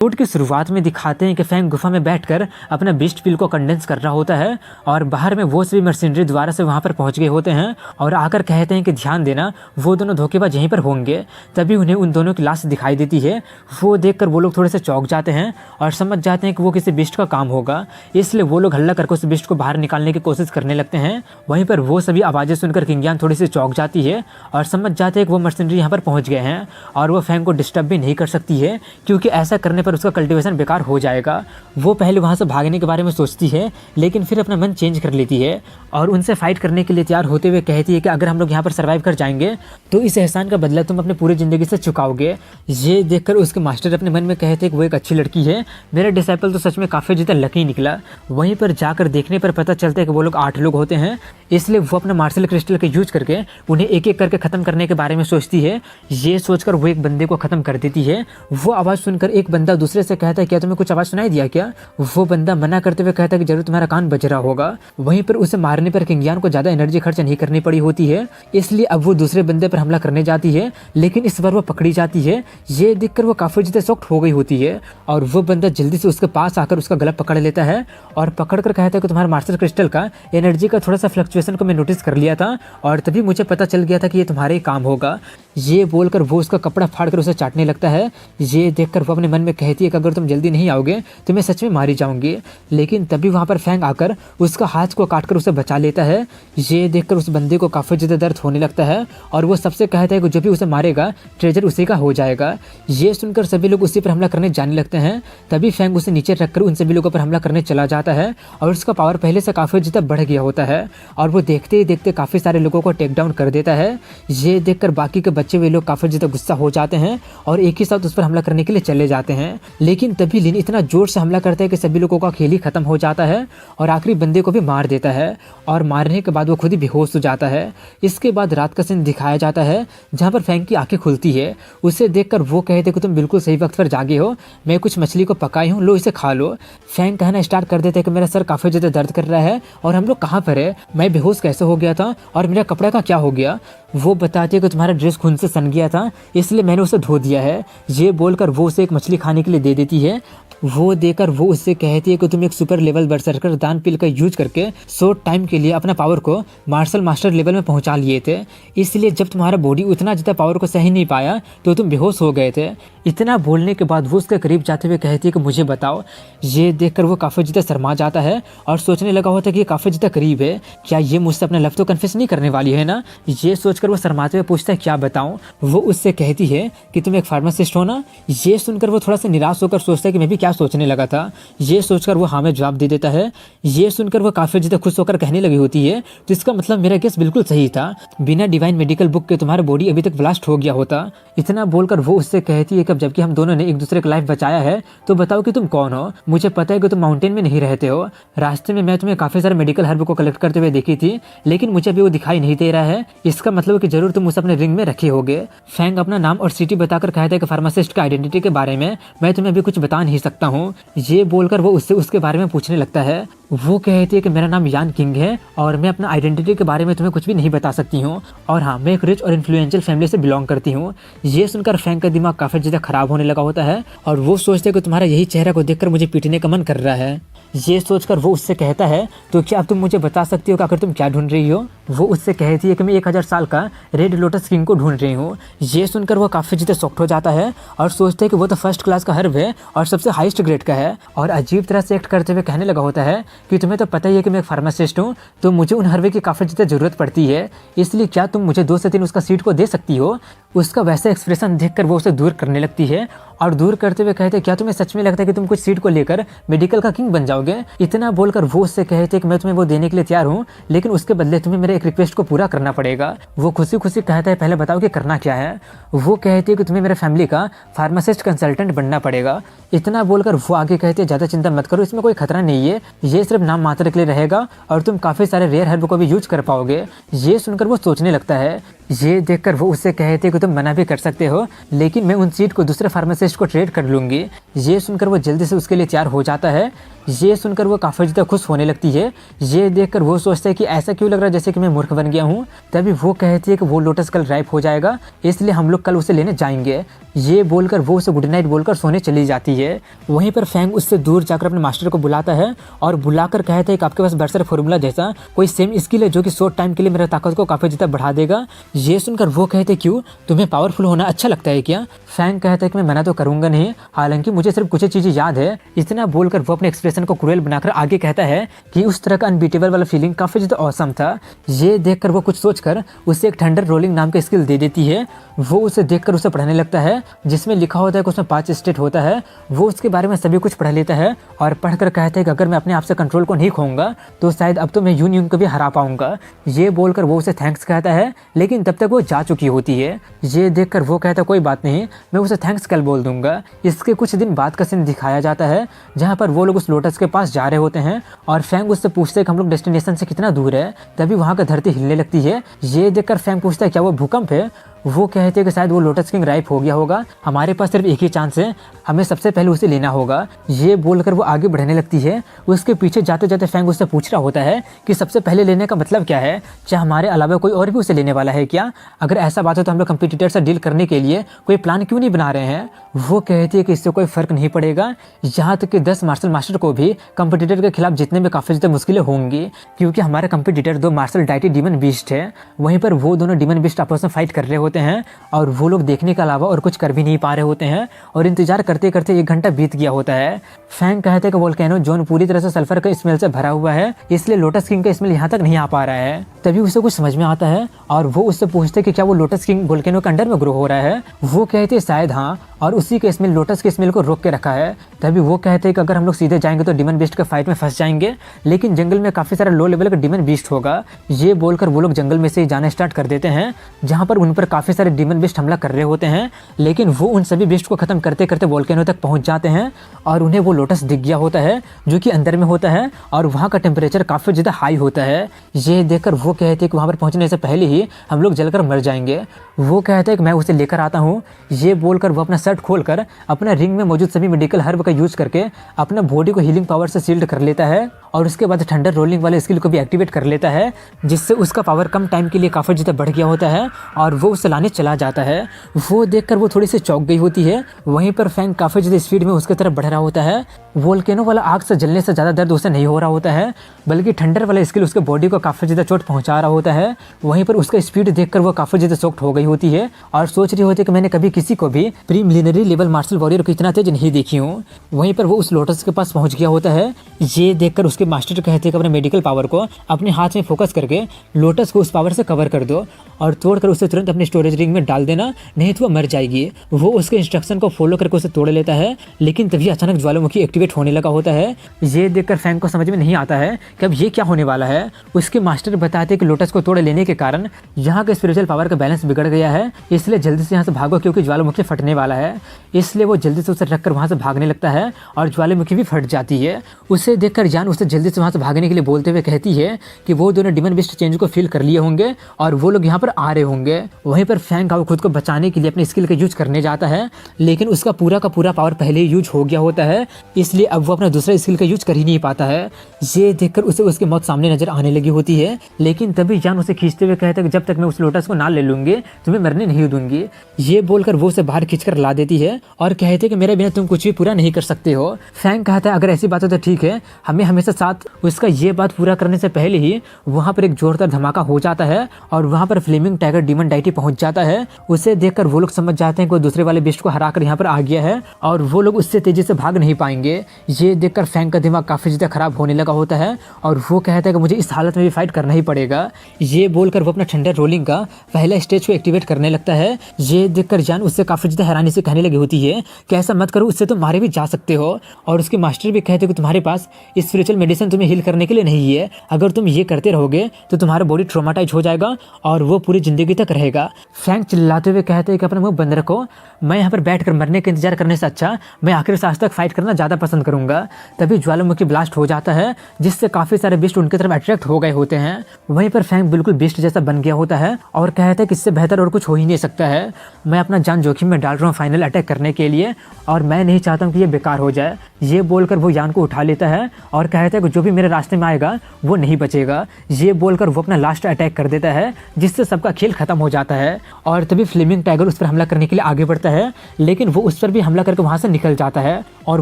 Episode की शुरुआत में दिखाते हैं कि फैंग गुफा में बैठकर अपना बीस्ट पिल को कंडेंस कर रहा होता है और बाहर में वो सभी मर्सिनरी द्वारा से वहां पर पहुंच गए होते हैं और आकर कहते हैं कि ध्यान देना वो दोनों धोखेबाज यहीं पर होंगे। तभी उन्हें उन दोनों की लाश दिखाई देती है। वो देखकर वो लोग थोड़े से चौंक जाते हैं और समझ जाते हैं कि वो किसी बिस्ट का काम होगा, इसलिए वो लोग हल्ला करके उस बिस्ट को बाहर निकालने की कोशिश करने लगते हैं। वहीं पर वो सभी आवाज़ें सुनकर किंग थोड़ी सी चौंक जाती है और समझ जाते हैं कि वो मर्सिनरी यहाँ पर पहुँच गए हैं और वो फैंग को डिस्टर्ब भी नहीं कर सकती है, क्योंकि ऐसा करने पर उसका कल्टिवेशन बेकार हो जाएगा। वो पहले वहाँ से भागने के बारे में सोचती है, लेकिन फिर अपना मन चेंज कर लेती है और उनसे फाइट करने के लिए तैयार होते हुए कहती है कि अगर हम लोग यहाँ पर सर्वाइव कर जाएंगे तो इस एहसान का बदला तुम अपने पूरी ज़िंदगी से चुकाओगे। ये देखकर उसके मास्टर अपने मन में कहते हैं कि वो एक अच्छी लड़की है, मेरा डिसाइपल तो सच में काफ़ी ज़्यादा लकी निकला। वहीं पर जाकर देखने पर पता चलता है कि वो लोग 8 लोग होते हैं, इसलिए वो अपना मार्शल क्रिस्टल के यूज करके उन्हें एक एक करके ख़त्म करने के बारे में सोचती है। ये सोचकर वो एक बंदे को ख़त्म कर देती है। वो आवाज़ सुनकर एक बंदा दूसरे से कहता है क्या तुम्हें कुछ आवाज़ सुनाई दिया क्या? वो बंदा मना करते हुए कहता है कि जरूर तुम्हारा कान बज रहा होगा। वहीं पर उसे मारने पर किंग को ज़्यादा एनर्जी खर्च नहीं करनी पड़ी होती है, इसलिए अब वो दूसरे बंदे पर हमला करने जाती है, लेकिन इस बार वो पकड़ी जाती है। ये देखकर वो काफ़ी ज़्यादा शॉक्ड हो गई होती है और वो बंदा जल्दी से उसके पास आकर उसका गला पकड़ लेता है और पकड़कर कहता है कि तुम्हारे मास्टर क्रिस्टल का एनर्जी का थोड़ा सा फ्लक्चुएशन को मैं नोटिस कर लिया था और तभी मुझे पता चल गया था कि ये तुम्हारे ही काम होगा। ये बोलकर वो उसका कपड़ा फाड़कर उसे चाटने लगता है। ये देखकर वो अपने मन में कहती है कि अगर तुम जल्दी नहीं आओगे तो मैं सच में मारी जाऊंगी, लेकिन तभी वहाँ पर फैंग आकर उसका हाथ को काटकर उसे बचा लेता है। ये देखकर उस बंदे को काफ़ी ज़्यादा दर्द होने लगता है और वो सबसे कहता है कि जो भी उसे मारेगा ट्रेजर उसी का हो जाएगा। ये सुनकर सभी लोग उसी पर हमला करने जाने लगते हैं। तभी फैंग उसे नीचे रखकर उन सभी लोगों पर हमला करने चला जाता है और उसका पावर पहले से काफ़ी ज़्यादा बढ़ गया होता है और वो देखते ही देखते काफ़ी सारे लोगों को टेक डाउन कर देता है। ये देखकर बाकी के बच्चे हुए लोग काफ़ी ज़्यादा गुस्सा हो जाते हैं और एक ही साथ उस पर हमला करने के लिए चले जाते हैं, लेकिन तभी लिन इतना जोर से हमला करता है कि सभी लोगों का खेल ही खत्म हो जाता है और आखिरी बंदे को भी मार देता है और मारने के बाद वो खुद ही बेहोश हो जाता है। इसके बाद रात का सीन दिखाया जाता है जहाँ पर फैंग की आंखें खुलती है। उसे देखकर वो कहते कि तुम बिल्कुल सही वक्त पर जागे हो, मैं कुछ मछली को पकाई हूँ, लो इसे खा लो। फैंग कहना स्टार्ट कर देते हैं कि मेरा सर काफ़ी ज़्यादा दर्द कर रहा है और हम लोग कहाँ पर है, मैं बेहोश कैसे हो गया था और मेरा कपड़ा का क्या हो गया? वो बताती है कि तुम्हारा ड्रेस खून से सन गया था, इसलिए मैंने उसे धो दिया है। ये बोलकर वो उसे एक मछली खाने के लिए दे देती है। वो देकर वो उससे कहती है कि तुम एक सुपर लेवल बर्सर्कर दान पिल का यूज करके शॉर्ट टाइम के लिए अपना पावर को मार्शल मास्टर लेवल में पहुंचा लिए थे, इसलिए जब तुम्हारा बॉडी उतना ज़्यादा पावर को सही नहीं पाया तो तुम बेहोश हो गए थे। इतना बोलने के बाद वो उसके करीब जाते हुए कहती है कि मुझे बताओ। ये देखकर वो काफ़ी ज़्यादा शर्मा जाता है और सोचने लगा होता है कि ये काफ़ी ज़्यादा करीब है, क्या ये मुझसे अपना लव तो कन्फेस नहीं करने वाली है ना? ये सोचकर वो शर्माते हुए पूछता है क्या बताऊँ। वो उससे कहती है कि तुम एक फार्मासिस्ट हो ना? ये सुनकर वो थोड़ा सा निराश होकर सोचता है कि मैं भी क्या सोचने लगा था। ये सोचकर वो हाँ में जवाब दे देता है। ये सुनकर वो काफ़ी ज़्यादा खुश होकर कहने लगी होती है तो इसका मतलब मेरा गेस बिल्कुल सही था, बिना डिवाइन मेडिकल बुक के तुम्हारा बॉडी अभी तक ब्लास्ट हो गया होता। इतना बोलकर वो उससे कहती है कि जबकि हम दोनों ने एक दूसरे का लाइफ बचाया है तो बताओ कि तुम कौन हो? मुझे पता है कि तुम माउंटेन में नहीं रहते हो, रास्ते में मैं तुम्हें काफ़ी सारे मेडिकल हर्ब को कलेक्ट करते हुए देखी थी, लेकिन मुझे अभी वो दिखाई नहीं दे रहा है, इसका मतलब कि जरूर तुम उसे अपने रिंग में रखे होगे। फैंग अपना नाम और सिटी बताकर कहता है कि फार्मासिस्ट का आइडेंटिटी के बारे में मैं तुम्हें अभी कुछ बता नहीं सकता हूँ। ये बोलकर वो उससे उसके बारे में पूछने लगता है। वो कहती है कि मेरा नाम यान किंग है और मैं अपना आइडेंटिटी के बारे में तुम्हें कुछ भी नहीं बता सकती हूँ, और हाँ मैं एक रिच और इन्फ्लुएंशियल फैमिली से बिलोंग करती हूँ। ये सुनकर फैंग का दिमाग काफ़ी ज़्यादा खराब होने लगा होता है और वो सोचते हैं कि तुम्हारा यही चेहरा को देखकर मुझे पीटने का मन कर रहा है। ये सोचकर वो उससे कहता है तो क्या अब तुम मुझे बता सकती हो कि आखिर तुम क्या ढूंढ रही हो? वो उससे कहती है कि मैं 1000 साल का रेड लोटस किंग को ढूंढ रही हूँ। ये सुनकर वो काफ़ी ज़्यादा शॉक्ड हो जाता है और सोचते हैं कि वो तो फर्स्ट क्लास का हर्ब है और सबसे हाईएस्ट ग्रेड का है, और अजीब तरह से एक्ट करते हुए कहने लगा होता है कि तुम्हें तो पता ही है कि मैं एक फार्मासिस्ट हूँ, तो मुझे उन हर्बे की काफ़ी ज़्यादा ज़रूरत पड़ती है, इसलिए क्या तुम मुझे 2 से 3 उसका सीट को दे सकती हो? उसका वैसा एक्सप्रेशन देखकर वो उसे दूर करने लगती है और दूर करते हुए कहते क्या तुम्हें सच में लगता है कि तुम कुछ सीट को लेकर मेडिकल का किंग बन जाओगे? इतना बोलकर वो उससे कहते कि मैं तुम्हें वो देने के लिए तैयार हूँ, लेकिन उसके बदले तुम्हें मेरे एक रिक्वेस्ट को पूरा करना पड़ेगा। वो खुशी खुशी कहता है पहले बताओ कि करना क्या है। वो कहती है कि तुम्हें मेरे फैमिली का फार्मासिस्ट कंसल्टेंट बनना पड़ेगा। इतना बोलकर वो आगे कहते हैं ज़्यादा चिंता मत करो, इसमें कोई खतरा नहीं है, ये सिर्फ नाम मात्र के लिए रहेगा और तुम काफ़ी सारे रेयर हर्ब को भी यूज कर पाओगे। ये सुनकर वो सोचने लगता है। ये देखकर वो उससे कहते कि तुम मना भी कर सकते हो, लेकिन मैं उन सीट को दूसरे फार्मासिस्ट को ट्रेड कर लूँगी। ये सुनकर वो जल्दी से उसके लिए तैयार हो जाता है। ये सुनकर वो काफ़ी ज़्यादा खुश होने लगती है। ये देखकर वो सोचता है कि ऐसा क्यों लग रहा है जैसे कि मैं मूर्ख बन गया हूँ। तभी वो कहती है कि वो लोटस कल राइप हो जाएगा, इसलिए हम लोग कल उसे लेने जाएंगे। ये बोलकर वो उसे गुड नाइट बोलकर सोने चली जाती है। वहीं पर फैंग उससे दूर जाकर अपने मास्टर को बुलाता है और बुलाकर कहता है कि आपके पास बर्सर फॉर्मूला जैसा कोई सेम स्किल है जो कि शॉर्ट टाइम के लिए मेरा ताकत को काफ़ी ज़्यादा बढ़ा देगा। ये सुनकर वो कहते क्यों, तुम्हें पावरफुल होना अच्छा लगता है क्या? फैंग कहता है कि मैं मना तो करूंगा नहीं, हालांकि मुझे सिर्फ कुछ चीज़ें याद है। इतना बोलकर वो अपने एक्सप्रेशन को क्रूएल बनाकर आगे कहता है कि उस तरह का अनबीटेबल वाला फीलिंग काफ़ी ज़्यादा ऑसम था। ये देखकर वो कुछ सोचकर उसे एक थंडर रोलिंग नाम का स्किल दे देती है। वो उसे देखकर उसे पढ़ने लगता है जिसमें लिखा होता है कि उसमें 5 स्टेट होता है। वो उसके बारे में सभी कुछ पढ़ लेता है और पढ़कर कहता है कि अगर मैं अपने आप से कंट्रोल को नहीं खोऊंगा तो शायद अब तो मैं यूनियन को भी हरा पाऊंगा। ये बोलकर वो उसे थैंक्स कहता है, लेकिन तब तक वो जा चुकी होती है। ये देखकर वो कहता कोई बात नहीं, मैं उसे थैंक्स कल बोल दूंगा। इसके कुछ दिन बाद का सीन दिखाया जाता है जहाँ पर वो लोग उस लोटस के पास जा रहे होते हैं और फैंग उससे पूछते हैं कि हम लोग डेस्टिनेशन से कितना दूर है। तभी वहाँ का धरती हिलने लगती है। ये देखकर फैंग पूछता है क्या वो भूकंप है? वो कहते हैं कि शायद वो लोटस किंग राइप हो गया होगा, हमारे पास सिर्फ एक ही चांस है, हमें सबसे पहले उसे लेना होगा। ये बोलकर वो आगे बढ़ने लगती है। उसके पीछे जाते जाते फैंग उससे पूछ रहा होता है कि सबसे पहले लेने का मतलब क्या है, क्या हमारे अलावा कोई और भी उसे लेने वाला है क्या? अगर ऐसा बात हो तो हम लोग कंपटीटर से डील करने के लिए कोई प्लान क्यों नहीं बना रहे हैं? वो कहती है कि इससे कोई फर्क नहीं पड़ेगा, यहाँ तक कि 10 मार्शल मास्टर को भी कंपटीटर के खिलाफ जीतने में काफ़ी ज़्यादा मुश्किलें होंगी, क्योंकि हमारे competitor 2 martial deity demon beast है। वहीं पर वो दोनों डीमन बीस्ट आपस में फाइट कर रहे होते हैं और वो लोग देखने के अलावा और कुछ कर भी नहीं पा रहे होते हैं और इंतजार करते करते 1 घंटा बीत गया होता है। फैंग कहते हैं कि वोल्केनो जोन पूरी तरह से सल्फर के स्मेल से भरा हुआ है, इसलिए लोटस किंग का स्मेल यहाँ तक नहीं आ पा रहा है। तभी उसे कुछ समझ में आता है और वो उससे पूछते कि क्या वो लोटस किंग वोल्केनो के अंडर में ग्रो हो रहा है? वो कहते शायद हाँ, और उसी के स्मेल लोटस के स्मेल को रोक के रखा है। तभी वो कहते हैं कि अगर हम लोग सीधे जाएंगे तो डीमन बीस्ट के फाइट में फंस जाएंगे, लेकिन जंगल में काफ़ी सारा लो लेवल का डीमन बीस्ट होगा। ये बोलकर वो लोग जंगल में से ही जाना स्टार्ट कर देते हैं, जहाँ पर उन पर काफ़ी सारे डीमन बीस्ट हमला कर रहे होते हैं, लेकिन वो उन सभी बीस्ट को खत्म करते करते वोल्केनो तक पहुँच जाते हैं और उन्हें वो लोटस दिख गया होता है जो कि अंदर में होता है और वहाँ का टेम्परेचर काफ़ी ज़्यादा हाई होता है। ये देखकर वो कहते हैं कि वहाँ पर पहुँचने से पहले ही हम लोग जलकर मर जाएंगे। वो कहते हैं कि मैं उसे लेकर आता हूँ। ये बोलकर वो अपना शर्ट खोलकर अपना रिंग में मौजूद सभी मेडिकल हर्ब का यूज करके अपना बॉडी को हीलिंग पावर से शील्ड कर लेता है और उसके बाद थंडर रोलिंग वाले स्किल को भी एक्टिवेट कर लेता है, जिससे उसका पावर कम टाइम के लिए काफ़ी ज़्यादा बढ़ गया होता है और वो उसे लाने चला जाता है। वो देखकर वो थोड़ी सी चौंक गई होती है। वहीं पर फैंग काफ़ी ज़्यादा स्पीड में उसके तरफ बढ़ रहा होता है। वोल्केनो वाला आग से जलने से ज़्यादा दर्द उसे नहीं हो रहा होता है, बल्कि ठंडर वाला स्किल उसके बॉडी को काफ़ी ज़्यादा चोट पहुँचा रहा होता है। वहीं पर उसका स्पीड देखकर वो काफ़ी ज़्यादा शॉक्ड हो गई होती है और सोच रही होती है कि मैंने कभी किसी को भी प्रीलिमिनरी लेवल मार्शल वॉरियर को इतना तेज नहीं देखी हूँ। वहीं पर वो उस लोटस के पास पहुँच गया होता है। ये देखकर उसके मास्टर कहते हैं कि अपने मेडिकल पावर को अपने हाथ में फोकस करके लोटस को उस पावर से कवर कर दो और तोड़कर उसे तुरंत अपने स्टोरेज रिंग में डाल देना, नहीं तो वो मर जाएगी। वो उसके इंस्ट्रक्शन को फॉलो करके उसे तोड़ लेता है, लेकिन तभी अचानक ज्वालामुखी एक्टिवेट होने लगा होता है। ये देखकर फैंग को समझ में नहीं आता है कि अब ये क्या होने वाला है। उसके मास्टर बताते हैं कि लोटस को तोड़ लेने के कारण यहाँ के स्पिरिचुअल पावर का बैलेंस बिगड़ गया है, इसलिए जल्दी से यहाँ से भागो क्योंकि ज्वालामुखी फटने वाला है। इसलिए वो जल्दी से उसे रखकर वहाँ से भागने लगता है और ज्वालामुखी भी फट जाती है। उसे देखकर जान उसे जल्दी से वहाँ से भागने के लिए बोलते हुए कहती है कि वो दोनों डिमन बिस्ट चेंज को फील कर लिए होंगे और वो लोग यहाँ पर आ रहे होंगे। वहीं पर फैंग खुद को बचाने के लिए अपने स्किल का यूज करने जाता है, लेकिन उसका पूरा का पूरा पावर पहले ही यूज हो गया होता है, इसलिए अब वो अपना दूसरा स्किल का यूज कर ही नहीं पाता है। ये देखकर उसे उसकी मौत सामने नजर आने लगी होती है, लेकिन तभी जान उसे खींचते हुए कहता है कि जब तक मैं उस लोटस को ना ले लूंगी तुम्हें मरने नहीं दूंगी। ये बोलकर वो उसे बाहर खींचकर ला देती है और कहते कि मेरे बिना तुम कुछ भी पूरा नहीं कर सकते हो। फैंग कहता है अगर ऐसी बात हो तो ठीक है, हमें हमेशा साथ। उसका ये बात पूरा करने से पहले ही वहाँ पर एक जोरदार धमाका हो जाता है और वहाँ पर फ्लेमिंग टाइगर डीमन डाइटी पहुँच जाता है। उसे देखकर वो लोग समझ जाते हैं कि वो दूसरे वाले बिस्ट को हराकर यहाँ पर आ गया है और वो लोग उससे तेजी से भाग नहीं पाएंगे। ये देखकर फैंग का दिमाग काफ़ी ज़्यादा खराब होने लगा होता है और वो कहता है कि मुझे इस हालत में भी फाइट करना ही पड़ेगा। ये बोलकर वो अपना थंडर रोलिंग का पहला स्टेज को एक्टिवेट करने लगता है। ये देखकर जान उससे काफ़ी ज़्यादा हैरानी से कहने लगी होती है कि ऐसा मत करो, उससे तुम मारे भी जा सकते हो। और उसके मास्टर भी कहते हैं कि तुम्हारे पास स्पिरिचुअल मेडिसिन तुम्हें हील करने के लिए नहीं है, अगर तुम ये करते रहोगे तो तुम्हारा बॉडी ट्रोमाटाइज हो जाएगा और वो पूरी ज़िंदगी तक रहेगा। फैंग चिल्लाते हुए कहते हैं कि अपने मुंह बंद रखो, मैं यहाँ पर बैठकर मरने का इंतजार करने से अच्छा मैं आखिरी सांस तक फाइट करना ज़्यादा पसंद करूँगा। तभी ज्वालामुखी ब्लास्ट हो जाता है, जिससे काफ़ी सारे बिस्ट उनकी तरफ अट्रैक्ट हो गए होते हैं। वहीं पर फैंग बिल्कुल बिस्ट जैसा बन गया होता है और कहता है कि इससे बेहतर और कुछ हो ही नहीं सकता है। मैं अपना जान जोखिम में डाल रहा हूँ फाइनल अटैक करने के लिए और मैं नहीं चाहता हूँ कि ये बेकार हो जाए। ये बोलकर वो यान को उठा लेता है और कहता है कि जो भी मेरे रास्ते में आएगा वो नहीं बचेगा। ये बोलकर वो अपना लास्ट अटैक कर देता है, जिससे सबका खेल खत्म हो जाता है। और तभी फ्लेमिंग टाइगर उस पर हमला करने के लिए आगे बढ़ता है, लेकिन वो उस पर भी हमला करके वहाँ से निकल जाता है और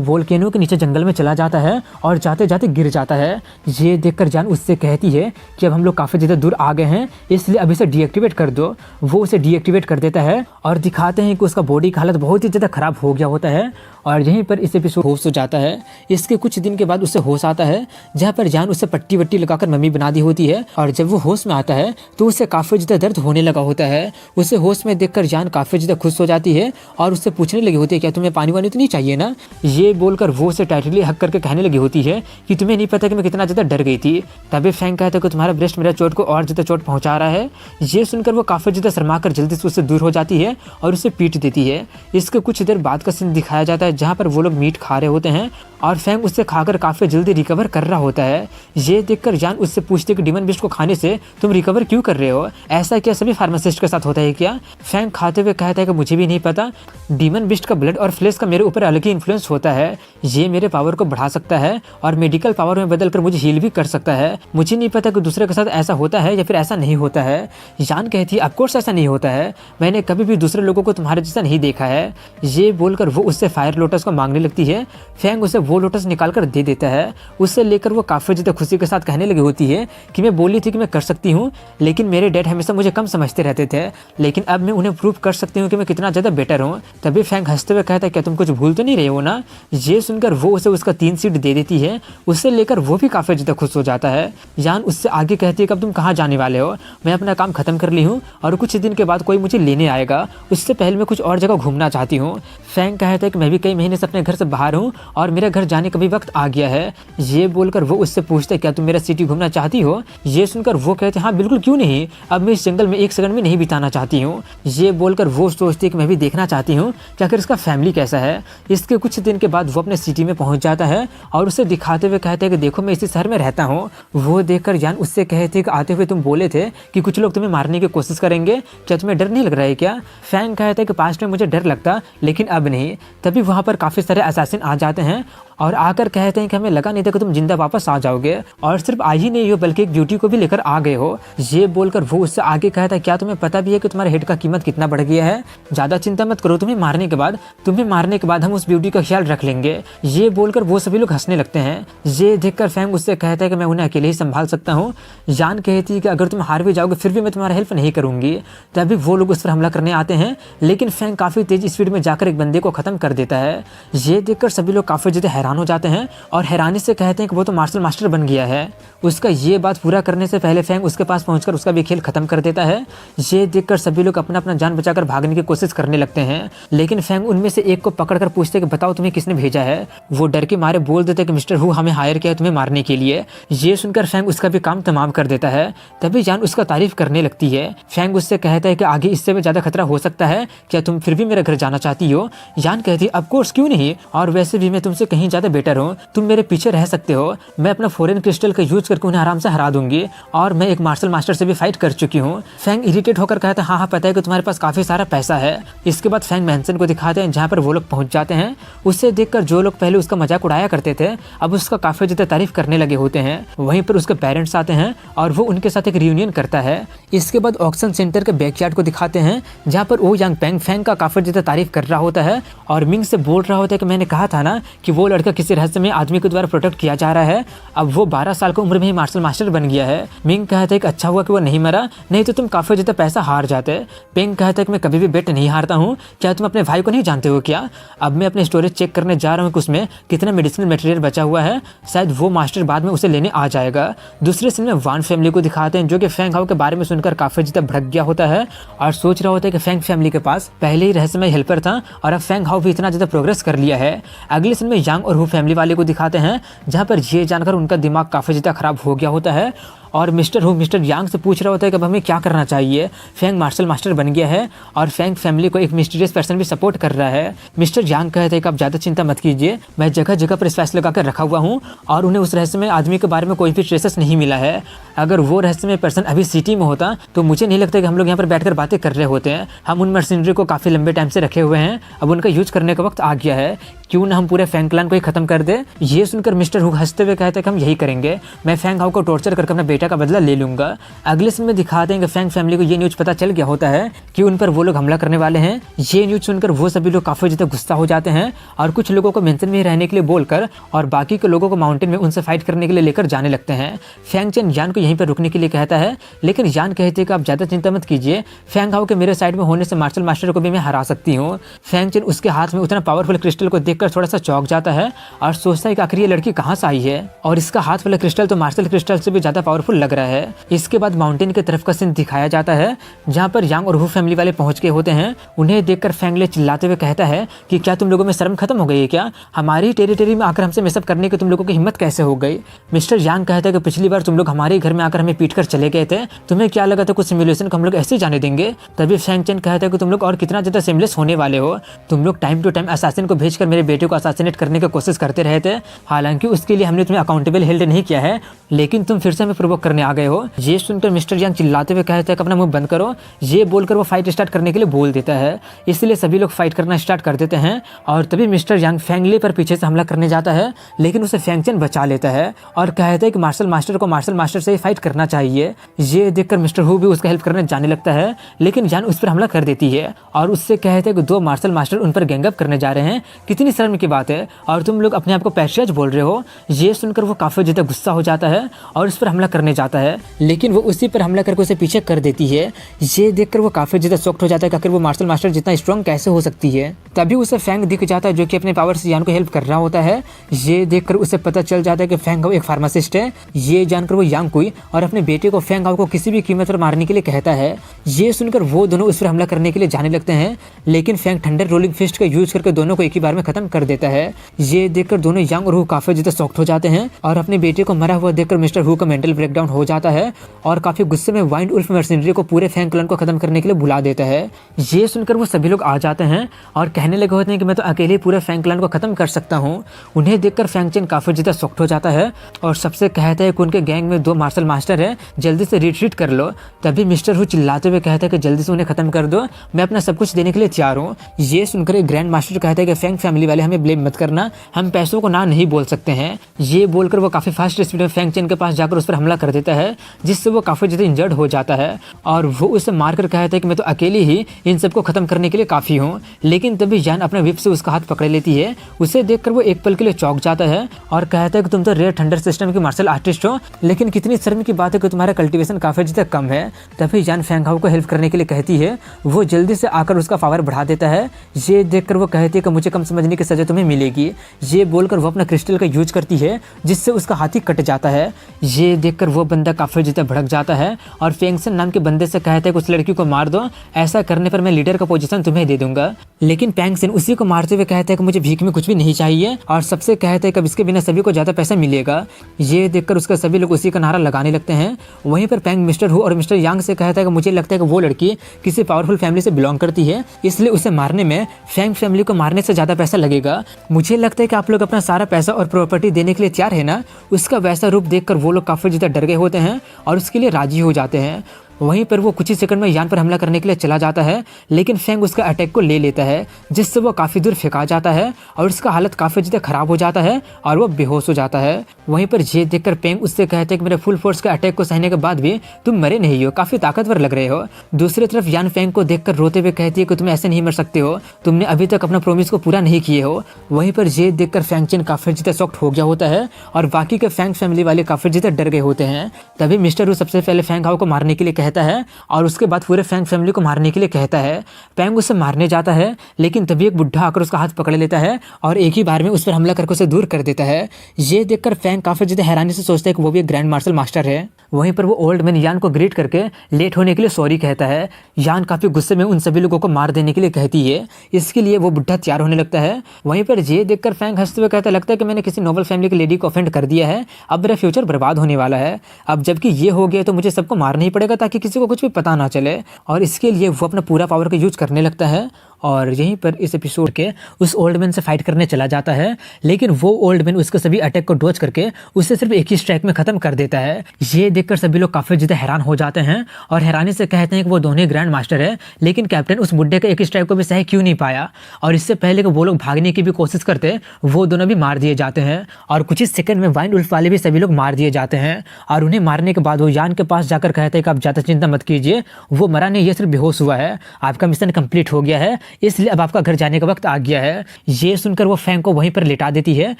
वोल्केनो के नीचे जंगल में चला जाता है और जाते जाते गिर जाता है। ये देखकर जान उससे कहती है कि अब हम लोग काफ़ी ज़्यादा दूर आ गए हैं, इसलिए अभी से डीएक्टिवेट कर दो। वो उसे डीएक्टिवेट कर देता है और दिखाते हैं कि उसका बॉडी का हालत बहुत ही ज़्यादा ख़राब हो गया होता है और यहीं पर इस एपिसोड होश हो जाता है। इसके कुछ दिन के बाद उसे होश आता है, जहाँ पर जान उसे पट्टी वट्टी लगाकर मम्मी बना दी होती है और जब वो होश में आता है तो उसे काफ़ी ज़्यादा दर्द होने लगा होता है। उसे होश में देखकर जान काफ़ी ज़्यादा खुश हो जाती है और उससे पूछने लगी होती है क्या तुम्हें पानी वानी तो नहीं चाहिए ना। ये बोलकर वो उसे टाइटली हक करके कहने लगी होती है कि तुम्हें नहीं पता कि मैं कितना ज़्यादा डर गई थी। तभी फैंग कहता है कि तुम्हारा ब्रेस्ट मेरा चोट को और ज़्यादा चोट पहुँचा रहा है। ये सुनकर वो काफ़ी ज़्यादा शर्मा कर जल्दी से उससे दूर हो जाती है और उसे पीट देती है। इसके कुछ देर बाद का सीन दिखाया जाता है, जहाँ पर वो लोग मीट खा रहे होते हैं और फैंग उससे खाकर काफ़ी जल्दी रिकवर कर रहा होता है। ये देखकर जान उससे पूछती है कि डीमन बिस्ट को खाने से तुम रिकवर क्यों कर रहे हो, ऐसा क्या सभी फार्मासिस्ट के साथ होता है क्या। फैंग खाते हुए कहता है कि मुझे भी नहीं पता, डीमन बिस्ट का ब्लड और फ्लेश का मेरे ऊपर अलग ही इन्फ्लुएंस होता है। ये मेरे पावर को बढ़ा सकता है और मेडिकल पावर में बदल कर मुझे हील भी कर सकता है। मुझे नहीं पता कि दूसरे के साथ ऐसा होता है या फिर ऐसा नहीं होता है। जान कहती है ऑफकोर्स ऐसा नहीं होता है, मैंने कभी भी दूसरे लोगों को तुम्हारे जैसा नहीं देखा है। ये बोलकर वो उससे फायर लोटस को मांगने लगती है। फैंग उसे वो लोटस निकाल कर दे देता है। उससे लेकर वो काफ़ी ज़्यादा खुशी के साथ कहने लगी होती है कि मैं बोली थी कि मैं कर सकती हूँ, लेकिन मेरे डैड हमेशा मुझे कम समझते रहते थे, लेकिन अब मैं उन्हें प्रूव कर सकती हूँ कि मैं कितना ज़्यादा बेटर हूँ। तभी फैंग हंसते हुए कहता है क्या तुम कुछ भूल तो नहीं रहे हो ना। ये सुनकर वो उसे उसका 3 सीट दे देती है। उससे लेकर वो भी काफ़ी ज़्यादा खुश हो जाता है। जान उससे आगे कहती है कि अब तुम कहाँ जाने वाले हो, मैं अपना काम खत्म कर ली हूँ और कुछ दिन के बाद कोई मुझे लेने आएगा, उससे पहले मैं कुछ और जगह घूमना चाहती हूँ। फैंग कहता है कि मैं भी कई महीने से अपने घर से बाहर हूँ और मेरे घर जाने का भी वक्त आ गया है। ये बोलकर वो उससे पूछते क्या तुम मेरा सिटी घूमना चाहती हो। ये सुनकर वो कहते हाँ बिल्कुल क्यों नहीं, अब मैं इस जंगल में 1 सेकंड भी नहीं बिताना चाहती हूँ। ये बोलकर वो सोचती है कि मैं भी देखना चाहती हूँ कि आखिर इसका फैमिली कैसा है। इसके कुछ दिन के बाद वो अपने सिटी में पहुंच जाता है और उसे दिखाते हुए कहते हैं कि देखो मैं इसी शहर में रहता हूँ। वो देखकर जान उससे कहती है कि आते हुए तुम बोले थे कि कुछ लोग तुम्हें मारने की कोशिश करेंगे, क्या तुम्हें डर नहीं लग रहा है क्या। फैंग कहता है कि पास्ट में मुझे डर लगता लेकिन अब नहीं। तभी वहाँ पर काफ़ी सारे असैसिन आ जाते हैं और आकर कहते हैं कि हमें लगा नहीं था कि तुम जिंदा वापस आ जाओगे, और सिर्फ आ ही नहीं हो बल्कि एक ब्यूटी को भी लेकर आ गए हो। ये बोलकर वो उससे आगे कहता है क्या तुम्हें पता भी है कि तुम्हारे हेड का कीमत कितना बढ़ गया है। ज़्यादा चिंता मत करो, तुम्हें मारने के बाद हम उस ब्यूटी का ख्याल रख लेंगे। ये बोलकर वो सभी लोग हंसने लगते हैं। ये देखकर फैंग उससे कहता है कि मैं उन्हें अकेले ही संभाल सकता हूँ। जान कहती है कि अगर तुम हार भी जाओगे फिर भी मैं तुम्हारा हेल्प नहीं करूँगी। तभी वो लोग उस पर हमला करने आते हैं, लेकिन फैंग काफ़ी तेज स्पीड में जाकर एक बंदे को ख़त्म कर देता है। ये देखकर सभी लोग काफ़ी ज़्यादा हैरान हो जाते हैं और हैरानी से कहते हैं कि वो तो मार्शल मास्टर बन गया है। उसका ये बात पूरा करने से पहले फैंग उसके पास पहुंचकर उसका भी खेल खत्म कर देता है। ये देखकर सभी लोग अपना अपना जान बचाकर भागने की कोशिश करने लगते हैं, लेकिन फैंग उनमें से एक को पकड़कर पूछते कि बताओ तुम्हें किसने भेजा है। वो डर के मारे बोल देते कि मिस्टर हु हमें हायर किया है तुम्हें मारने के लिए। ये सुनकर फैंग उसका भी काम तमाम कर देता है। तभी जान उसका तारीफ करने लगती है। फैंग उससे कहता है कि आगे इससे भी ज़्यादा खतरा हो सकता है, क्या तुम फिर भी मेरे घर जाना चाहती हो। जान कहती है ऑफकोर्स क्यों नहीं, और वैसे भी मैं तुमसे कहीं ज़्यादा बेटर हूँ, तुम मेरे पीछे रह सकते हो। मैं अपना फॉरेन क्रिस्टल का यूज करके उन्हें आराम से हरा दूंगी और मैं एक मार्शल मास्टर से भी फाइट कर चुकी हूँ। फैंग इरिटेट होकर कहता है हाँ पता है कि तुम्हारे पास काफी सारा पैसा है। इसके बाद फैंग मैंसन को दिखाते हैं जहाँ पर वो लोग पहुंच जाते हैं। उससे देखकर जो लोग पहले उसका मजाक उड़ाया करते थे अब उसका काफी ज्यादा तारीफ करने लगे होते हैं। वहीं पर उसके पेरेंट्स आते हैं और वो उनके साथ एक रियूनियन करता है। इसके बाद ऑक्शन सेंटर के बैकयार्ड को दिखाते हैं जहाँ पर वो यंग पेंग फैंग का काफी ज्यादा तारीफ कर रहा होता है और मिंग से बोल रहा होता है कि मैंने कहा था ना कि वो लड़का किसी रहस्यमय आदमी के द्वारा प्रोटेक्ट किया जा रहा है। अब वो 12 साल की उम्र में ही मार्शल मास्टर बन गया है। मिंग कहता है कि अच्छा हुआ कि वो नहीं मरा, नहीं तो तुम काफी ज्यादा पैसा हार जाते। पेंग कहता है कि मैं कभी भी बेट नहीं हारता हूँ, क्या तुम अपने भाई को नहीं जानते हो क्या। अब मैं अपने स्टोरेज चेक करने जा रहा हूँ कि उसमें कितना मेडिसिनल मटेरियल बचा हुआ है, शायद वो मास्टर बाद में उसे लेने आ जाएगा। दूसरे सीन में वान फैमिली को दिखाते हैं जो कि फैंग हाउ के बारे में सुनकर काफी ज्यादा भड़क गया होता है और सोच रहा होता है कि फैंग फैमिली के पास पहले ही रहस्यमय हेल्पर था और अब फैंग हाउ भी इतना ज्यादा प्रोग्रेस कर लिया है। अगले सीन में यांग और हु फैमिली वाले को दिखाते हैं जहाँ पर ये जानकर उनका दिमाग काफी ज्यादा खराब हो गया होता है और मिस्टर हु मिस्टर यांग से पूछ रहा होता है कि अब हमें क्या करना चाहिए। फेंग मार्शल मास्टर बन गया है और फेंग फैमिली को एक मिस्टीरियस पर्सन भी सपोर्ट कर रहा है। मिस्टर यांग कहते हैं कि आप ज़्यादा चिंता मत कीजिए, मैं जगह जगह पर स्पैच लगा कर रखा हुआ हूँ और उन्हें उस रहस्यमय आदमी के बारे में कोई भी ट्रेसेस नहीं मिला है। अगर वो रहस्यमय पर्सन अभी सिटी में होता तो मुझे नहीं लगता कि हम लोग यहाँ पर बैठकर बातें कर रहे होते हैं। हम उन मशीनरी को काफ़ी लंबे टाइम से रखे हुए हैं, अब उनका यूज करने का वक्त आ गया है, क्यों ना हम पूरे फैंग क्लैन को ही खत्म कर दे। ये सुनकर मिस्टर हुक हंसते हुए कहते हैं कि हम यही करेंगे, मैं फैंग हाउ को टॉर्चर करके अपना बेटा का बदला ले लूंगा। अगले सीन में दिखाते हैं कि फैंग फैमिली को ये न्यूज पता चल गया होता है कि उन पर वो लोग हमला करने वाले हैं। ये न्यूज सुनकर वो सभी लोग काफी ज्यादा गुस्सा हो जाते हैं और कुछ लोगों को मेंशन में रहने के लिए बोलकर और बाकी के लोगों को माउंटेन में उनसे फाइट करने के लिए लेकर जाने लगते हैं। फैंग चेन यान को यहीं पर रुकने के लिए कहता है, लेकिन यान कहते हैं कि आप ज्यादा चिंता मत कीजिए, फैंग हाउ के मेरे साइड में होने से मार्शल मास्टर को भी मैं हरा सकती हूँ। फैंग चेन उसके हाथ में उतना पावरफुल क्रिस्टल को देखकर थोड़ा सा चौंक जाता है और सोचता है कि आखिर ये लड़की कहाँ से आई है और इसका हाथ वाला क्रिस्टल तो मार्शल क्रिस्टल से भी ज्यादा पावरफुल लग रहा है। इसके बाद माउंटेन की तरफ का सीन दिखाया जाता है जहाँ पर यांग और हु फैमिली वाले पहुंच गए होते हैं। उन्हें देखकर फैंगले चिल्लाते हुए कहता है कि क्या तुम लोगों में शर्म खत्म हो गई है क्या, हमारी टेरिटरी में आकर हमसे मिसअप करने की तुम लोगों की हिम्मत कैसे हो गई। मिस्टर यांग कहता है कि पिछली बार तुम लोग हमारे घर में आकर हमें पीट कर चले गए थे, तुम्हें क्या लगा था कुछ सिमुलेशन को हम लोग ऐसे जाने देंगे। तभी फैंग चेन कहता है कि तुम लोग और कितना ज्यादा सिमलेस होने वाले हो, तुम लोग टाइम टू टाइम असैसिन को भेजकर मेरे बेटे को असैसिनेट करने की कोशिश करते रहे थे, हालांकि उसके लिए हमने तुम्हें अकाउंटेबल हेल्ड नहीं किया है, लेकिन तुम फिर से हमें प्रोवोक करने आ गए हो। ये सुनकर मिस्टर यांग चिल्लाते हुए कहते हैं कि अपना मुंह बंद करो। ये बोलकर वो फाइट स्टार्ट करने के लिए बोल देता है, इसलिए सभी लोग फाइट करना स्टार्ट कर देते हैं और तभी मिस्टर यांग फैंगली पर पीछे से हमला करने जाता है, लेकिन उसे फैंग चेन बचा लेता है और कहता है कि मार्शल मास्टर को मार्शल मास्टर से ही फाइट करना चाहिए। ये देखकर मिस्टर हु भी उसका हेल्प करने जाने लगता है, लेकिन यान उस पर हमला कर देती है और उससे कहते हैं कि दो मार्शल मास्टर उन पर गैंगअप करने जा रहे हैं, कितनी शर्म की बात है और तुम लोग अपने आप को पैशेज बोल रहे हो। ये सुनकर वो काफी ज्यादा गुस्सा हो जाता है और उस पर हमला करने जाता है, लेकिन वो उसी पर हमला करके उसे पीछे कर देती है। ये देखकर वो काफी ज्यादा शॉक्ड हो जाता है कि आखिर वो मार्शल मास्टर जितना स्ट्रॉन्ग कैसे हो सकती है। तभी उसे फैंग दिख जाता है जो कि अपने पावर से यान को हेल्प कर रहा होता है। ये देखकर उसे पता चल जाता है कि फैंग हाउ एक फार्मासिस्ट है। ये जानकर वो यांग कुई और अपने बेटे को फैंग हाउ को किसी भी कीमत पर मारने के लिए कहता है। ये सुनकर वो दोनों उस पर हमला करने के लिए जाने लगते हैं, लेकिन फैंग थंडर रोलिंग फिस्ट का यूज करके दोनों को एक ही बार में खत्म कर देता है। ये देखकर दोनों यांग और हु काफी ज्यादा शॉक्ड हो जाते हैं और अपने बेटे को मरा हुआ देखकर मिस्टर हु का मेंटल ब्रेकडाउन हो जाता है और काफी गुस्से में वाइंड उल्फ मशीनरी को पूरे फैंग क्लैन को खत्म करने के लिए बुला देता है। ये सुनकर वो सभी लोग आ जाते हैं और कहने लगे होते हैं कि मैं तो अकेले पूरे फैंग क्लैन को खत्म कर सकता हूँ। उन्हें देखकर फैंग चेन काफी ज्यादा शॉक्ड हो जाता है और सबसे कहता है कि उनके गैंग में दो मार्शल मास्टर है, जल्दी से रिट्रीट कर लो। तभी मिस्टर हु चिल्लाते हुए कहता है कि जल्दी से उन्हें खत्म कर दो, मैं अपना सब कुछ देने के लिए तैयार हूँ। ये सुनकर एक ग्रैंड मास्टर कहता है कि फैंग फैमिली वाले हमें ब्लेम मत करना, हम पैसों को ना नहीं बोल सकते हैं। ये बोलकर वो काफी फास्ट स्पीड में फैंग चेन के पास जाकर उस पर हमला कर देता है, जिससे वो काफी ज्यादा इंजर्ड हो जाता है और वो उसे मारकर कहता है कि मैं तो अकेली ही इन सबको खत्म करने के लिए काफी हूँ। लेकिन तभी यान अपने विप से उसका हाथ पकड़ लेती है। उसे देखकर वो एक पल के लिए चौंक जाता है और कहता है कि तुम तो रेयर थंडर सिस्टम के मार्शल आर्टिस्ट हो, लेकिन कितनी शर्म की बात है कि तुम्हारा कल्टीवेशन काफी ज्यादा कम है। तभी यान फैंग हाउ को हेल्प करने के लिए कहती है, वो जल्दी से आकर उसका पावर बढ़ा देता है। ये देखकर वो कहती है कि मुझे कम समझने की सजा तुम्हें मिलेगी। ये बोलकर वो अपना क्रिस्टल का यूज करती है, जिससे उसका हाथ ही कट जाता है। ये देखकर वो बंदा काफी ज्यादा भड़क जाता है और फेंगसन नाम के बंदे से कहता है कि उस लड़की को मार दो, ऐसा करने पर मैं लीडर का पोजीशन तुम्हें दे दूंगा। लेकिन पेंगसिन उसी को मारते हुए कहता है कि मुझे भीख में कुछ भी नहीं चाहिए और सबसे कहता है कि अब इसके बिना सभी को ज्यादा पैसा मिलेगा। ये देखकर उसका सभी लोग उसी का नारा लगाने लगते हैं। वहीं पर पेंग मिस्टर हु और मिस्टर यांग से कहता है कि मुझे लगता है कि वो लड़की किसी पावरफुल फैमिली से बिलोंग करती है, इसलिए उसे मारने में फैंग फैमिली को मारने से ज्यादा पैसा लगेगा। मुझे लगता है कि आप लोग अपना सारा पैसा और प्रॉपर्टी देने के लिए तैयार है ना। उसका वैसा रूप देखकर वो लोग काफी ज्यादा डर गए होते हैं और उसके लिए राजी हो जाते हैं। वहीं पर वो कुछ ही सेकंड में यान पर हमला करने के लिए चला जाता है, लेकिन फैंग उसका अटैक को ले लेता है, जिससे वो काफी दूर फेंका जाता है और उसका हालत काफी ज्यादा खराब हो जाता है और वो बेहोश हो जाता है। वहीं पर ये देखकर पेंग उससे कहते हैं कि मेरे फुल फोर्स के अटैक को सहने के बाद भी तुम मरे नहीं हो, काफी ताकतवर लग रहे हो। दूसरी तरफ यान फेंग को देखकर रोते हुए कहती है कि तुम ऐसे नहीं मर सकते हो, तुमने अभी तक अपना प्रोमिस को पूरा नहीं किए हो। वहीं पर ये देखकर फैंग चेन काफी ज्यादा शॉक्ड हो गया होता है और बाकी के फैंग फैमिली वाले काफी ज्यादा डर गए होते हैं। तभी मिस्टर हु सबसे पहले फैंग हाउ को मारने के लिए कहता है और उसके बाद पूरे फैंग फैमिली को मारने के लिए कहता है। फैंग उसे मारने जाता है लेकिन तभी एक बुढ़ा आकर उसका हाथ पकड़ लेता है और एक ही बार में उस पर हमला करके उसे दूर कर देता है। ये देखकर फैंग काफ़ी ज़्यादा हैरानी से सोचता है कि वो भी एक ग्रैंड मार्शल मास्टर है। वहीं पर वो ओल्ड मैन यान को ग्रीट करके लेट होने के लिए सॉरी कहता है। यान काफ़ी गुस्से में उन सभी लोगों को मार देने के लिए कहती है। इसके लिए वो बुढ़ा तैयार होने लगता है। वहीं पर ये देखकर फैंग हंसते हुए कहता लगता है कि मैंने किसी नोबल फैमिली की लेडी को ऑफेंड कर दिया है, अब मेरा फ्यूचर बर्बाद होने वाला है। अब जबकि ये हो गया तो मुझे सबको मारना ही पड़ेगा ताकि किसी को कुछ भी पता ना चले। और इसके लिए वो अपना पूरा पावर का यूज करने लगता है और यहीं पर इस एपिसोड के उस ओल्ड मैन से फाइट करने चला जाता है। लेकिन वो ओल्ड मैन उसके सभी अटैक को डॉज करके उसे सिर्फ एक ही स्ट्राइक में खत्म कर देता है। ये देखकर सभी लोग काफी ज्यादा हैरान हो जाते हैं और हैरानी से कहते हैं कि वो दोनों ही ग्रैंड मास्टर है, लेकिन कैप्टन उस बुड्ढे के एक स्ट्राइक को भी सह क्यों नहीं पाया। और इससे पहले कि वो लोग भागने की भी कोशिश करते वो दोनों भी मार दिए जाते हैं और कुछ ही सेकंड में वाइल्ड वुल्फ वाले भी सभी लोग मार दिए जाते हैं। और उन्हें मारने के बाद वो यान के पास जाकर कहते हैं कि आप ज्यादा चिंता मत कीजिए, वो मरा नहीं, ये सिर्फ बेहोश हुआ है, आपका मिशन कंप्लीट हो गया है, इसलिए अब आपका घर जाने का वक्त आ गया है। ये सुनकर वो फैंग को वहीं पर लिटा देती है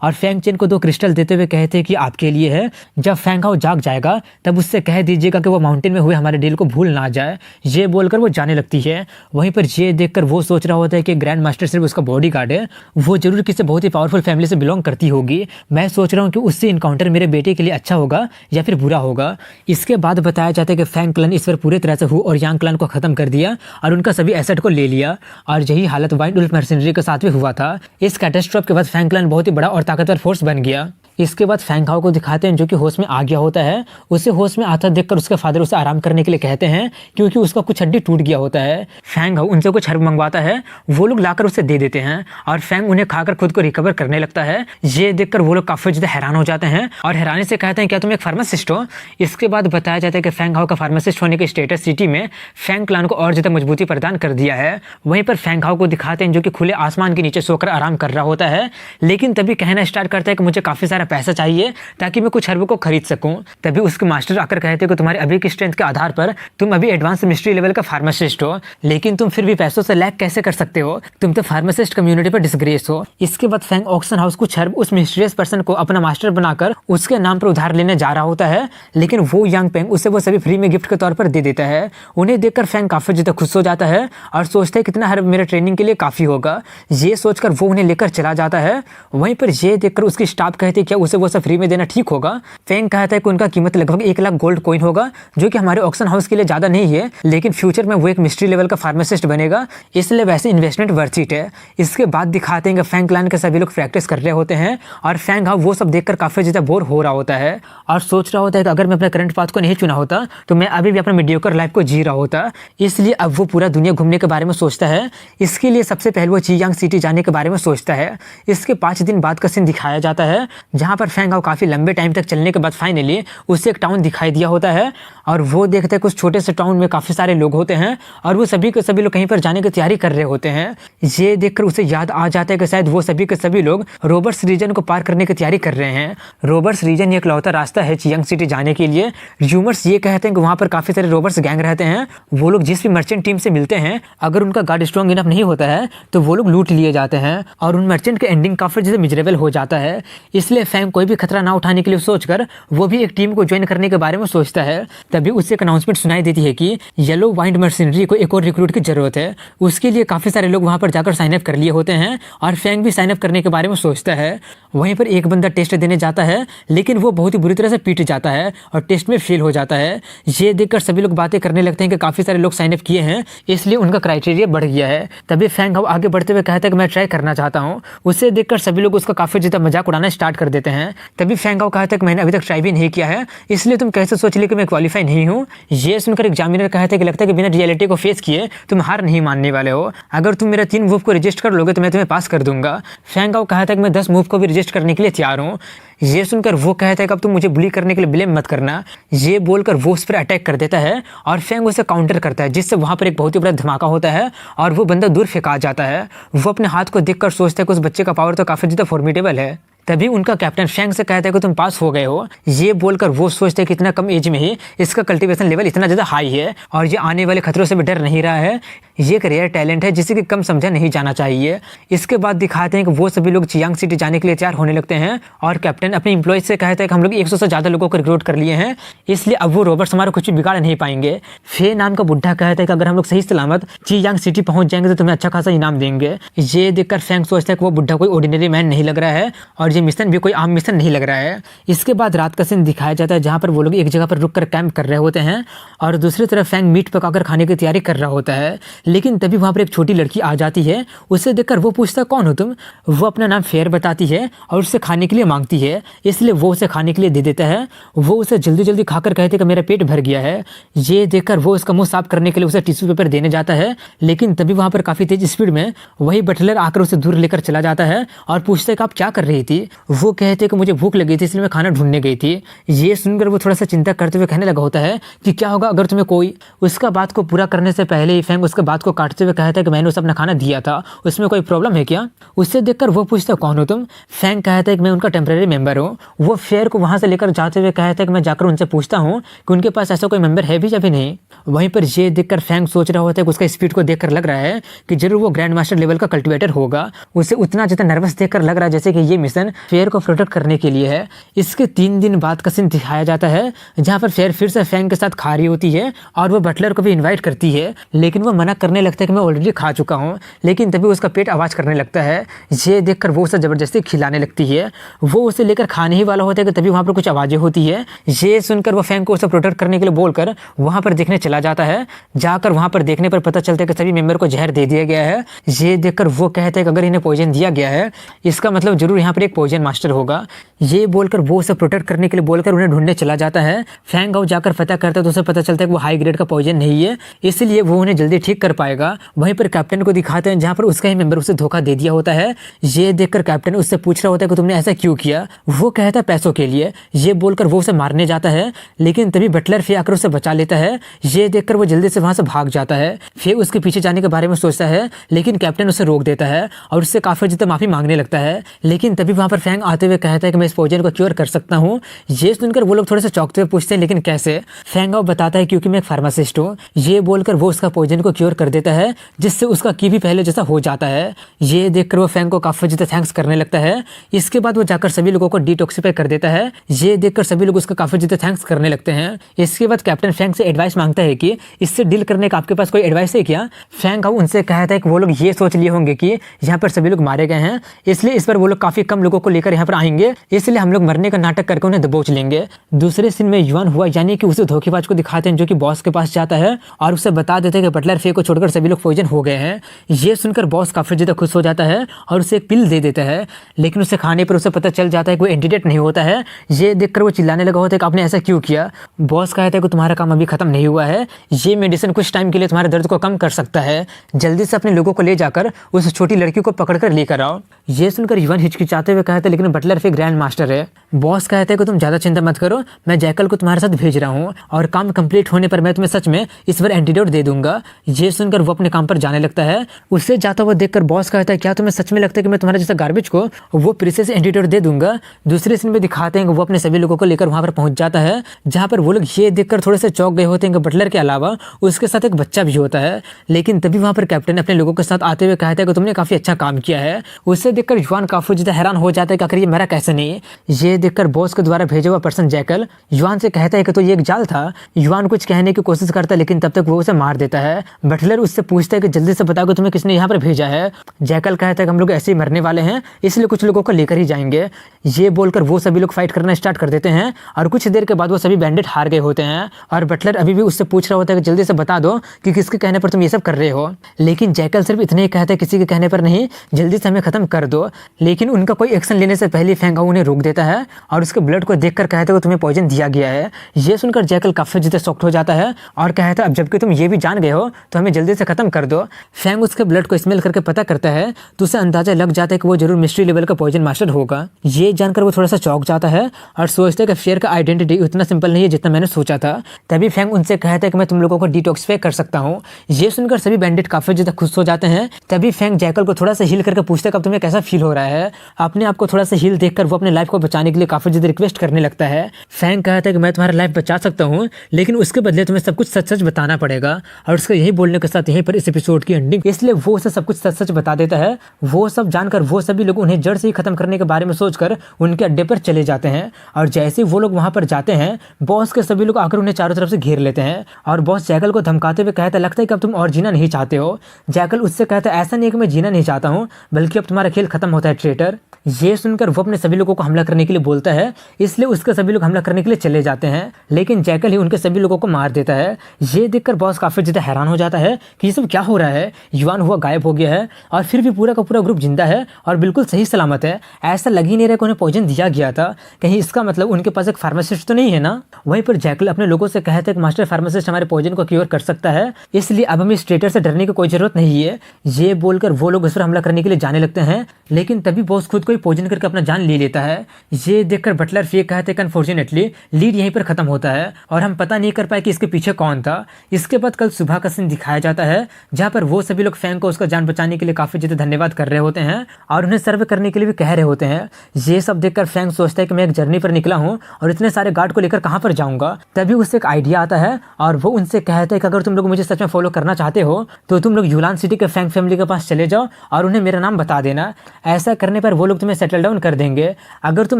और फैंग चेन को 2 क्रिस्टल देते हुए कहते हैं कि आपके लिए है। जब फैंग हाउ जाग जाएगा तब उससे कह दीजिएगा कि वो माउंटेन में हुए हमारे डील को भूल ना जाए। ये बोलकर वो जाने लगती है। वहीं पर ये देखकर वो सोच रहा होता है कि ग्रैंड मास्टर सिर्फ उसका बॉडीगार्ड है, वो जरूर किसी बहुत ही पावरफुल फैमिली से बिलोंग करती होगी। मैं सोच रहा हूँ कि उससे इनकाउंटर मेरे बेटे के लिए अच्छा होगा या फिर बुरा होगा। इसके बाद बताया जाता है कि फैंग क्लन इस पर पूरी तरह से हु और यांग क्लन को खत्म कर दिया और उनका सभी एसेट को ले लिया। और यही हालत वाइल्ड वुल्फ मर्सिनरी के साथ भी हुआ था। इस कैटास्ट्रोफ के बाद फैंग क्लन बहुत ही बड़ा और ताकतवर फोर्स बन गया। इसके बाद फैंग हाउ को दिखाते हैं जो कि होश में आ गया होता है। उसे होश में आता देखकर उसके फादर उसे आराम करने के लिए कहते हैं क्योंकि उसका कुछ हड्डी टूट गया होता है। फैंग हाउ उनसे कुछ हर्ब मंगवाता है, वो लोग लाकर उसे दे देते हैं और फैंग उन्हें खाकर खुद को रिकवर करने लगता है। ये देखकर वो लोग काफी ज्यादा हैरान हो जाते हैं और हैरानी से कहते हैं क्या तुम एक फार्मासिस्ट हो। इसके बाद बताया जाता है कि फैंग हाउ का फार्मासिस्ट होने के स्टेटस सिटी में फैंग क्लान को और ज्यादा मजबूती प्रदान कर दिया है। वहीं पर फैंग हाउ को दिखाते हैं जो कि खुले आसमान के नीचे सोकर आराम कर रहा होता है, लेकिन तभी कहना स्टार्ट करता है कि मुझे काफी सारा पैसा चाहिए ताकि मैं कुछ हर्बों को खरीद सकूं। तभी उसके मास्टर आकर कहते हैं कि तुम्हारे अभी की स्ट्रेंथ के आधार पर तुम अभी एडवांस मिस्ट्री लेवल का फार्मासिस्ट हो, लेकिन तुम फिर भी पैसों से लैग कैसे कर सकते हो, तुम तो फार्मासिस्ट कम्युनिटी पर डिसग्रेस हो। इसके बाद फैंग ऑक्शन हाउस कुछ हर्ब उस मिस्टीरियस पर्सन को अपना मास्टर बनाकर उसके नाम पर उधार लेने जा रहा होता है, लेकिन वो यंग पेंग उसे वो सभी फ्री में गिफ्ट के तौर पर दे देता है। उन्हें देखकर फैंग काफी ज्यादा खुश हो जाता है और सोचता है कितना हर्ब मेरे ट्रेनिंग के लिए काफी होगा। ये सोचकर वो उन्हें लेकर चला जाता है। वहीं पर ये देखकर उसकी स्टाफ कहती है क्या उसे वो सब फ्री में देना ठीक होगा। फैंग कहता है कि उनका कीमत लगभग 1 लाख गोल्ड कॉइन होगा, जो कि हमारे ऑक्शन हाउस के लिए ज्यादा नहीं है, लेकिन फ्यूचर में वो एक मिस्ट्री लेवल का फार्मासिस्ट बनेगा, इसलिए वैसे इन्वेस्टमेंट वर्थ इट है। इसके बाद दिखाते हैं कि फैंग क्लैन के सभी लोग प्रैक्टिस कर रहे होते हैं और फैंग हाउ वो सब देखकर काफी ज्यादा बोर हो रहा होता है और सोच रहा होता है कि अगर मैं अपने करंट पाथ को नहीं चुना होता तो मैं अभी भी अपने मीडियोकर लाइफ को जी रहा होता। इसलिए अब वो पूरा दुनिया घूमने के बारे में सोचता है। इसके लिए सबसे पहले वो चियांग सिटी जाने के बारे में सोचता है। इसके 5 दिन बाद का सीन दिखाया जाता है जहां पर फैंग हाउ काफी लंबे टाइम तक चलने के बाद फाइनली उसे एक टाउन दिखाई दिया होता है और वो देखते हैं कुछ छोटे से टाउन में काफी सारे लोग होते हैं और वो सभी के सभी लोग कहीं पर जाने की तैयारी कर रहे होते हैं। ये देखकर उसे याद आ जाता है कि शायद वो सभी के सभी लोग रोबर्ट्स रीजन को पार करने की तैयारी कर रहे हैं। रोबर्ट्स रीजन एक लौता रास्ता है चियांग सिटी जाने के लिए। र्यूमर्स ये कहते हैं कि वहां पर काफी सारे रोबर्ट्स गैंग रहते हैं। वो लोग जिस भी मर्चेंट टीम से मिलते हैं अगर उनका गार्ड स्ट्रॉन्ग इनफ नहीं होता है तो वो लोग लूट लिए जाते हैं और उन मर्चेंट के एंडिंग काफी ज्यादा मिजरेबल हो जाता है। इसलिए फैंग कोई भी खतरा ना उठाने के लिए सोचकर वो भी एक टीम को ज्वाइन करने के बारे में सोचता है। तभी उसे एक अनाउंसमेंट सुनाई देती है कि येलो वाइंड मर्सिनरी को एक और रिक्रूट की जरूरत है। उसके लिए काफी सारे लोग वहां पर जाकर साइन अप कर लिए होते हैं और फैंग भी साइन अप करने के बारे में सोचता है। वहीं पर एक बंदा टेस्ट देने जाता है लेकिन वो बहुत ही बुरी तरह से पीट जाता है और टेस्ट में फेल हो जाता है। ये देखकर सभी लोग बातें करने लगते हैं कि काफी सारे लोग साइन अप किए हैं इसलिए उनका क्राइटेरिया बढ़ गया है। तभी फैंग आगे बढ़ते हुए कहता है कि मैं ट्राई करना चाहता हूँ। उसे देखकर सभी लोग उसका काफी ज्यादा मजाक उड़ाना स्टार्ट कर देते हैं। तभी फैंग कहता है कि मैंने अभी तक ट्राई भी नहीं किया है इसलिए तुम कैसे सोच लिए कि मैं क्वालिफाई नहीं हूँ। ये सुनकर एग्जामिनर कहता है कि लगता है कि बिना रियलिटी को फेस किए तुम हार नहीं मानने वाले हो। अगर तुम मेरा 3 मूव को रजिस्ट कर लोगे तो मैं तुम्हें पास कर दूंगा। फैंग कहता है कि मैं 10 मूव को भी रजिस्ट करने के लिए तैयार हूँ। ये सुनकर वो कहता है कि अब तुम मुझे बुली करने के लिए ब्लेम मत करना। ये बोलकर वो उस पर अटैक कर देता है और फैंग उसे काउंटर करता है जिससे वहां पर एक बहुत ही बड़ा धमाका होता है और वो बंदा दूर फेंका जाता है। वो अपने हाथ को देखकर सोचता है कि उस बच्चे का पावर तो काफी ज्यादा फॉर्मिडेबल है। तभी उनका कैप्टन फैंग से कहता है कि तुम पास हो गए हो। ये बोलकर वो सोचते हैं कि इतना कम एज में ही इसका कल्टीवेशन लेवल इतना ज़्यादा हाई है और ये आने वाले खतरों से भी डर नहीं रहा है। ये एक रेयर टैलेंट है जिसे कि कम समझा नहीं जाना चाहिए। इसके बाद दिखाते हैं कि वो सभी लोग चियांग सिटी जाने के लिए तैयार होने लगते हैं और कैप्टन अपने एम्प्लॉयज से कहता है कि हम लोग 100 से ज़्यादा लोगों को रिक्रूट कर लिए हैं, इसलिए अब वो रोबोट्स हमारा कुछ भी बिगाड़ नहीं पाएंगे। फे नाम का बुढ़ा कहता है कि अगर हम लोग सही सलामत चियांग सिटी पहुंच जाएंगे तो तुम्हें अच्छा खासा इनाम देंगे। ये देखकर फैंग सोचता है कि वो बुढ़ा कोई ऑर्डिनरी मैन नहीं लग रहा है और ये मिशन भी कोई आम मिशन नहीं लग रहा है। इसके बाद रात का सीन दिखाया जाता है जहाँ पर वो लोग एक जगह पर रुक कर कैंप कर रहे होते हैं और दूसरी तरफ फैंग मीट पकाकर खाने की तैयारी कर रहा होता है। लेकिन तभी वहाँ पर एक छोटी लड़की आ जाती है। उसे देखकर वो पूछता कौन हो तुम। वो अपना नाम फेयर बताती है और उससे खाने के लिए मांगती है, इसलिए वो उसे खाने के लिए दे देता है। वो उसे जल्दी जल्दी खाकर कहते कि मेरा पेट भर गया है। ये देखकर वो उसका मुंह साफ करने के लिए उसे टिश्यू पेपर देने जाता है, लेकिन तभी वहाँ पर काफ़ी तेज स्पीड में वही बटलर आकर उसे दूर लेकर चला जाता है और पूछता है कि आप क्या कर रही थी। वो कहते कि मुझे भूख लगी थी इसलिए मैं खाना ढूंढने गई थी। ये सुनकर वो थोड़ा सा चिंता करते हुए कहने लगा होता है कि क्या होगा अगर तुम्हें कोई। उसका बात को पूरा करने से पहले ही फैंग उसके बात को काटते हुए कहता है कि मैंने उसे अपना खाना दिया था, उसमें कोई प्रॉब्लम है क्या। उससे देखकर वो पूछता कौन हो तुम। फैंग कहता है कि मैं उनका टेम्परेरी मेंबर हूँ। वो फेयर को वहाँ से लेकर जाते हुए कहता है कि मैं जाकर उनसे पूछता हूँ कि उनके पास ऐसा कोई मेंबर है भी या फिर नहीं। वहीं पर ये देखकर फैंग सोच रहा होता है कि उसका स्पीड को देखकर लग रहा है कि जरूर वो ग्रैंड मास्टर लेवल का कल्टिवेटर होगा। उसे उतना ज़्यादा नर्वस देखकर लग रहा है जैसे कि ये मिशन फेयर को प्रोटेक्ट करने के लिए है। इसके 3 दिन बाद का सीन दिखाया जाता है जहाँ पर फेयर फिर से फैंग के साथ खा रही होती है और वो बटलर को भी इन्वाइट करती है, लेकिन वो मना करने लगता है कि मैं ऑलरेडी खा चुका हूँ। लेकिन तभी उसका पेट आवाज़ करने लगता है। ये देखकर वो उसे ज़बरदस्ती खिलाने लगती है। वो उसे लेकर खाने ही वाला होता है कि तभी वहाँ पर कुछ आवाज़ें होती है। ये सुनकर वो फैंग को उसे प्रोटेक्ट करने के लिए बोलकर वहाँ पर देखने चला जाता है। जाकर वहाँ पर देखने पर पता चलता है कि सभी मेंबर को जहर दे दिया गया है। ये देखकर वो कहता है कि अगर इन्हें पॉइजन दिया गया है इसका मतलब जरूर यहाँ पर एक पॉइजन मास्टर होगा। ये बोलकर वो उसे प्रोटेक्ट करने के लिए बोलकर उन्हें ढूंढने चला जाता है। फैंग आउट जाकर पता करता है तो उसे पता चलता है कि वो हाई ग्रेड का पॉइजन नहीं है, इसलिए वो उन्हें जल्दी ठीक कर पाएगा। वहीं पर कैप्टन को दिखाते हैं जहाँ पर उसका ही मेंबर उसे धोखा दे दिया होता है। ये देखकर कैप्टन उससे पूछ रहा होता है कि तुमने ऐसा क्यों किया। वो कहता है पैसों के लिए। ये बोलकर वो उसे मारने जाता है, लेकिन तभी बटलर फे आकर उसे बचा लेता है। ये देखकर वो जल्दी से वहाँ से भाग जाता है। फे उसके पीछे जाने के बारे में सोचता है, लेकिन कैप्टन उसे रोक देता है और उससे काफ़ी ज़्यादा माफ़ी मांगने लगता है। लेकिन तभी वहाँ पर फैंग आते हुए कहता है कि मैं इस पॉइजन को क्योर कर सकता हूँ। ये सुनकर वो लोग थोड़े से चौंकते हुए पूछते हैं लेकिन कैसे। फैंग आउट बताता है क्योंकि मैं एक फार्मासिस्ट हूँ। ये बोलकर वो उसका पॉइजन को क्योर कर देता है, जिससे उसका की भी पहले जैसा हो जाता है। ये देखकर वो फैंग को काफ़ी ज़्यादा थैंक्स करने लगता है। इसके बाद वो जाकर सभी लोगों को डिटॉक्सिफाई कर देता है। ये देखकर सभी लोग उसका काफ़ी ज़्यादा थैंक्स करने लगते हैं। इसके बाद कैप्टन फैंग से एडवाइस मांगता है कि इससे डील करने का आपके पास कोई एडवाइस है क्या। फैंग उनसे कहता है कि वो लोग ये सोच लिए होंगे कि यहाँ पर सभी लोग मारे गए हैं, इसलिए इस पर वो लोग काफ़ी कम लोगों को लेकर यहाँ पर आएंगे, इसलिए हम लोग मरने का नाटक करके उन्हें दबोच लेंगे। दूसरे सीन में युआन हुआ यानी कि उसे धोखेबाज को दिखाते हैं जो कि बॉस के पास जाता है और उसे बता देते हैं कि बटलर फे को छोड़कर सभी लोग पॉइजन हो गए हैं। ये सुनकर बॉस काफ़ी ज़्यादा खुश हो जाता है और उसे एक पिल दे देता है, लेकिन उसे खाने पर उसे पता चल जाता है कि वो एंटीडेट नहीं होता है। ये देखकर वो चिल्लाने लगा होता है कि आपने ऐसा क्यों किया। बॉस कहता है कि तुम्हारा काम अभी खत्म नहीं हुआ है, ये मेडिसिन कुछ टाइम के लिए तुम्हारे दर्द को कम कर सकता है, जल्दी से अपने लोगों को ले जाकर उस छोटी लड़की को पकड़कर लेकर आओ। ये सुनकर युआन हिचकिचाते हुए कहते हैं लेकिन बटलर फे ग्रैंड मास्टर है। बॉस कहते हैं कि तुम ज़्यादा चिंता मत करो, मैं जैकल को तुम्हारे साथ भेज रहा हूँ और काम कंप्लीट होने पर मैं तुम्हें सच में इस बार एंटीडोट दे दूंगा। ये सुनकर वो अपने काम पर जाने लगता है। उससे जाता हुआ देखकर बॉस कहता है क्या तुम्हें सच में लगता है कि मैं तुम्हारे जैसा गार्बेज को वो प्रीसियस एंटीडोट दे दूंगा। दूसरे सीन में दिखाते हैं कि वो अपने सभी लोगों को लेकर वहाँ पर पहुँच जाता है, जहाँ पर वो लोग ये देखकर थोड़े से चौंक गए होते हैं कि बटलर के अलावा उसके साथ एक बच्चा भी होता है। लेकिन तभी वहाँ पर कैप्टन अपने लोगों के साथ आते हुए कहता है कि तुमने काफ़ी अच्छा काम किया है। उससे देखकर युआन काफ़ी ज़्यादा हैरान हो जाता है कि आखिर ये मेरा कैसे नहीं। ये देखकर बॉस के द्वारा भेजा हुआ पर्सन जैकल युआन से कहता है कि तो ये एक जाल था। युआन कुछ कहने की कोशिश करता है लेकिन तब तक वो उसे मार देता है। बटलर उससे पूछता है कि जल्दी से बताओ कि तुम्हें किसने यहाँ पर भेजा है। जैकल कहता है कि हम लोग ऐसे ही मरने वाले हैं, इसलिए कुछ लोगों को लेकर ही जाएंगे। ये बोलकर वो सभी लोग फाइट करना स्टार्ट कर देते हैं और कुछ देर के बाद वो सभी बैंडिट हार गए होते हैं और बटलर अभी भी उससे पूछ रहा होता है कि जल्दी से बता दो कि किसके कहने पर तुम ये सब कर रहे हो। लेकिन जैकल सिर्फ इतने ही कहता है किसी के कहने पर नहीं, जल्दी से हमें खत्म कर दो। लेकिन उनका कोई एक्शन लेने से पहले फैंग उन्हें रोक देता है और उसके ब्लड को देखकर कहता है कि तुम्हें पॉइजन दिया गया है। ये सुनकर जैकल काफी ज़्यादा शॉक्ड हो जाता है और कहता है अब जबकि तुम ये भी जान गए हो तो हमें जल्दी से खत्म कर दो। फैंग उसके ब्लड को स्मेल करके पता करता है तो उसे अंदाजा लग जाता है कि वो जरूर मिस्ट्री लेवल का पॉइजन मास्टर होगा। ये जानकर वो थोड़ा सा चौंक जाता है और सोचता है कि फेयर का आइडेंटिटी उतना सिंपल नहीं है जितना मैंने सोचा था। तभी फैंग उनसे कहता है कि मैं तुम लोगों को डिटॉक्सिफाई कर सकता हूँ। ये सुनकर सभी बैंडिट काफी ज़्यादा खुश हो जाते हैं। तभी फैंग जैकल को थोड़ा सा हील करके पूछता है कि अब तुम्हें कैसा फील हो रहा है। अपने आप को थोड़ा सा हील देखकर वो अपने अपने लाइफ को बचाने के लिए काफी ज्यादा रिक्वेस्ट करने लगता है। फैंग कहता है कि मैं तुम्हारा लाइफ बचा सकता हूँ, लेकिन उसके बदले तुम्हें सब कुछ सच सच बताना पड़ेगा। और उसका यही बोलने के साथ यहीं पर इस एपिसोड की एंडिंग, इसलिए वो उसे सब कुछ सच सच बता देता है। वो सब जानकर वो सभी लोग उन्हें जड़ से ही खत्म करने के बारे में सोचकर उनके अड्डे पर चले जाते हैं। और जैसे ही वो लोग वहां पर जाते हैं, बॉस के सभी लोग आकर उन्हें चारों तरफ से घेर लेते हैं। और बॉस जैकल को धमकाते हुए कहता है, लगता है कि अब तुम और जीना नहीं चाहते हो। जैकल उससे कहता है, ऐसा नहीं है कि मैं जीना नहीं चाहता हूँ, बल्कि अब तुम्हारा खेल खत्म होता है ट्रेटर। ये सुनकर वो अपने सभी लोगों को हमला करने के लिए बोलता है, इसलिए उसके सभी लोग हमला करने के लिए चले जाते हैं, लेकिन जैकल ही उनके सभी लोगों को मार देता है। ये देखकर बॉस काफी ज्यादा हैरान हो जाता है कि ये सब क्या हो रहा है। युआन हुआ गायब हो गया है और फिर भी पूरा का पूरा ग्रुप जिंदा है और बिल्कुल सही सलामत है। ऐसा लग ही नहीं रहा कि उन्हें पॉइजन दिया गया था। कहीं इसका मतलब उनके पास एक फार्मासिस्ट तो नहीं है ना। वहीं पर जैकल अपने लोगों से कहते हैं कि मास्टर फार्मासिस्ट हमारे पॉइजन को क्योर कर सकता है, इसलिए अब हमें इस ट्रेटर से डरने की कोई जरूरत नहीं है। ये बोलकर वो लोग उस पर हमला करने के लिए जाने लगते हैं, लेकिन तभी बॉस खुद को ही पॉइजन करके अपना जान ले लेता है। ये देखकर बटलर फेक कहते हैं कि अनफॉर्चुनेटली लीड यहीं पर खत्म होता है और हम पता नहीं कर पाए कि इसके पीछे कौन था। इसके बाद कल सुबह का सीन दिखाया जाता है, जहाँ पर वो सभी लोग फैंग को उसका जान बचाने के लिए काफी ज्यादा धन्यवाद कर रहे होते हैं और उन्हें सर्व करने के लिए भी कह रहे होते हैं। ये सब देखकर फैंग सोचता है कि मैं एक जर्नी पर निकला हूँ और इतने सारे गार्ड को लेकर कहाँ पर जाऊंगा। तभी उससे एक आइडिया आता है और वो उनसे कहता है कि अगर तुम लोग मुझे सच में फॉलो करना चाहते हो तो तुम लोग यूलान सिटी के फैंग फैमिली के पास चले जाओ और उन्हें मेरा नाम बता देना। ऐसा करने पर वो लोग तुम्हें सेटल डाउन कर देंगे। अगर तुम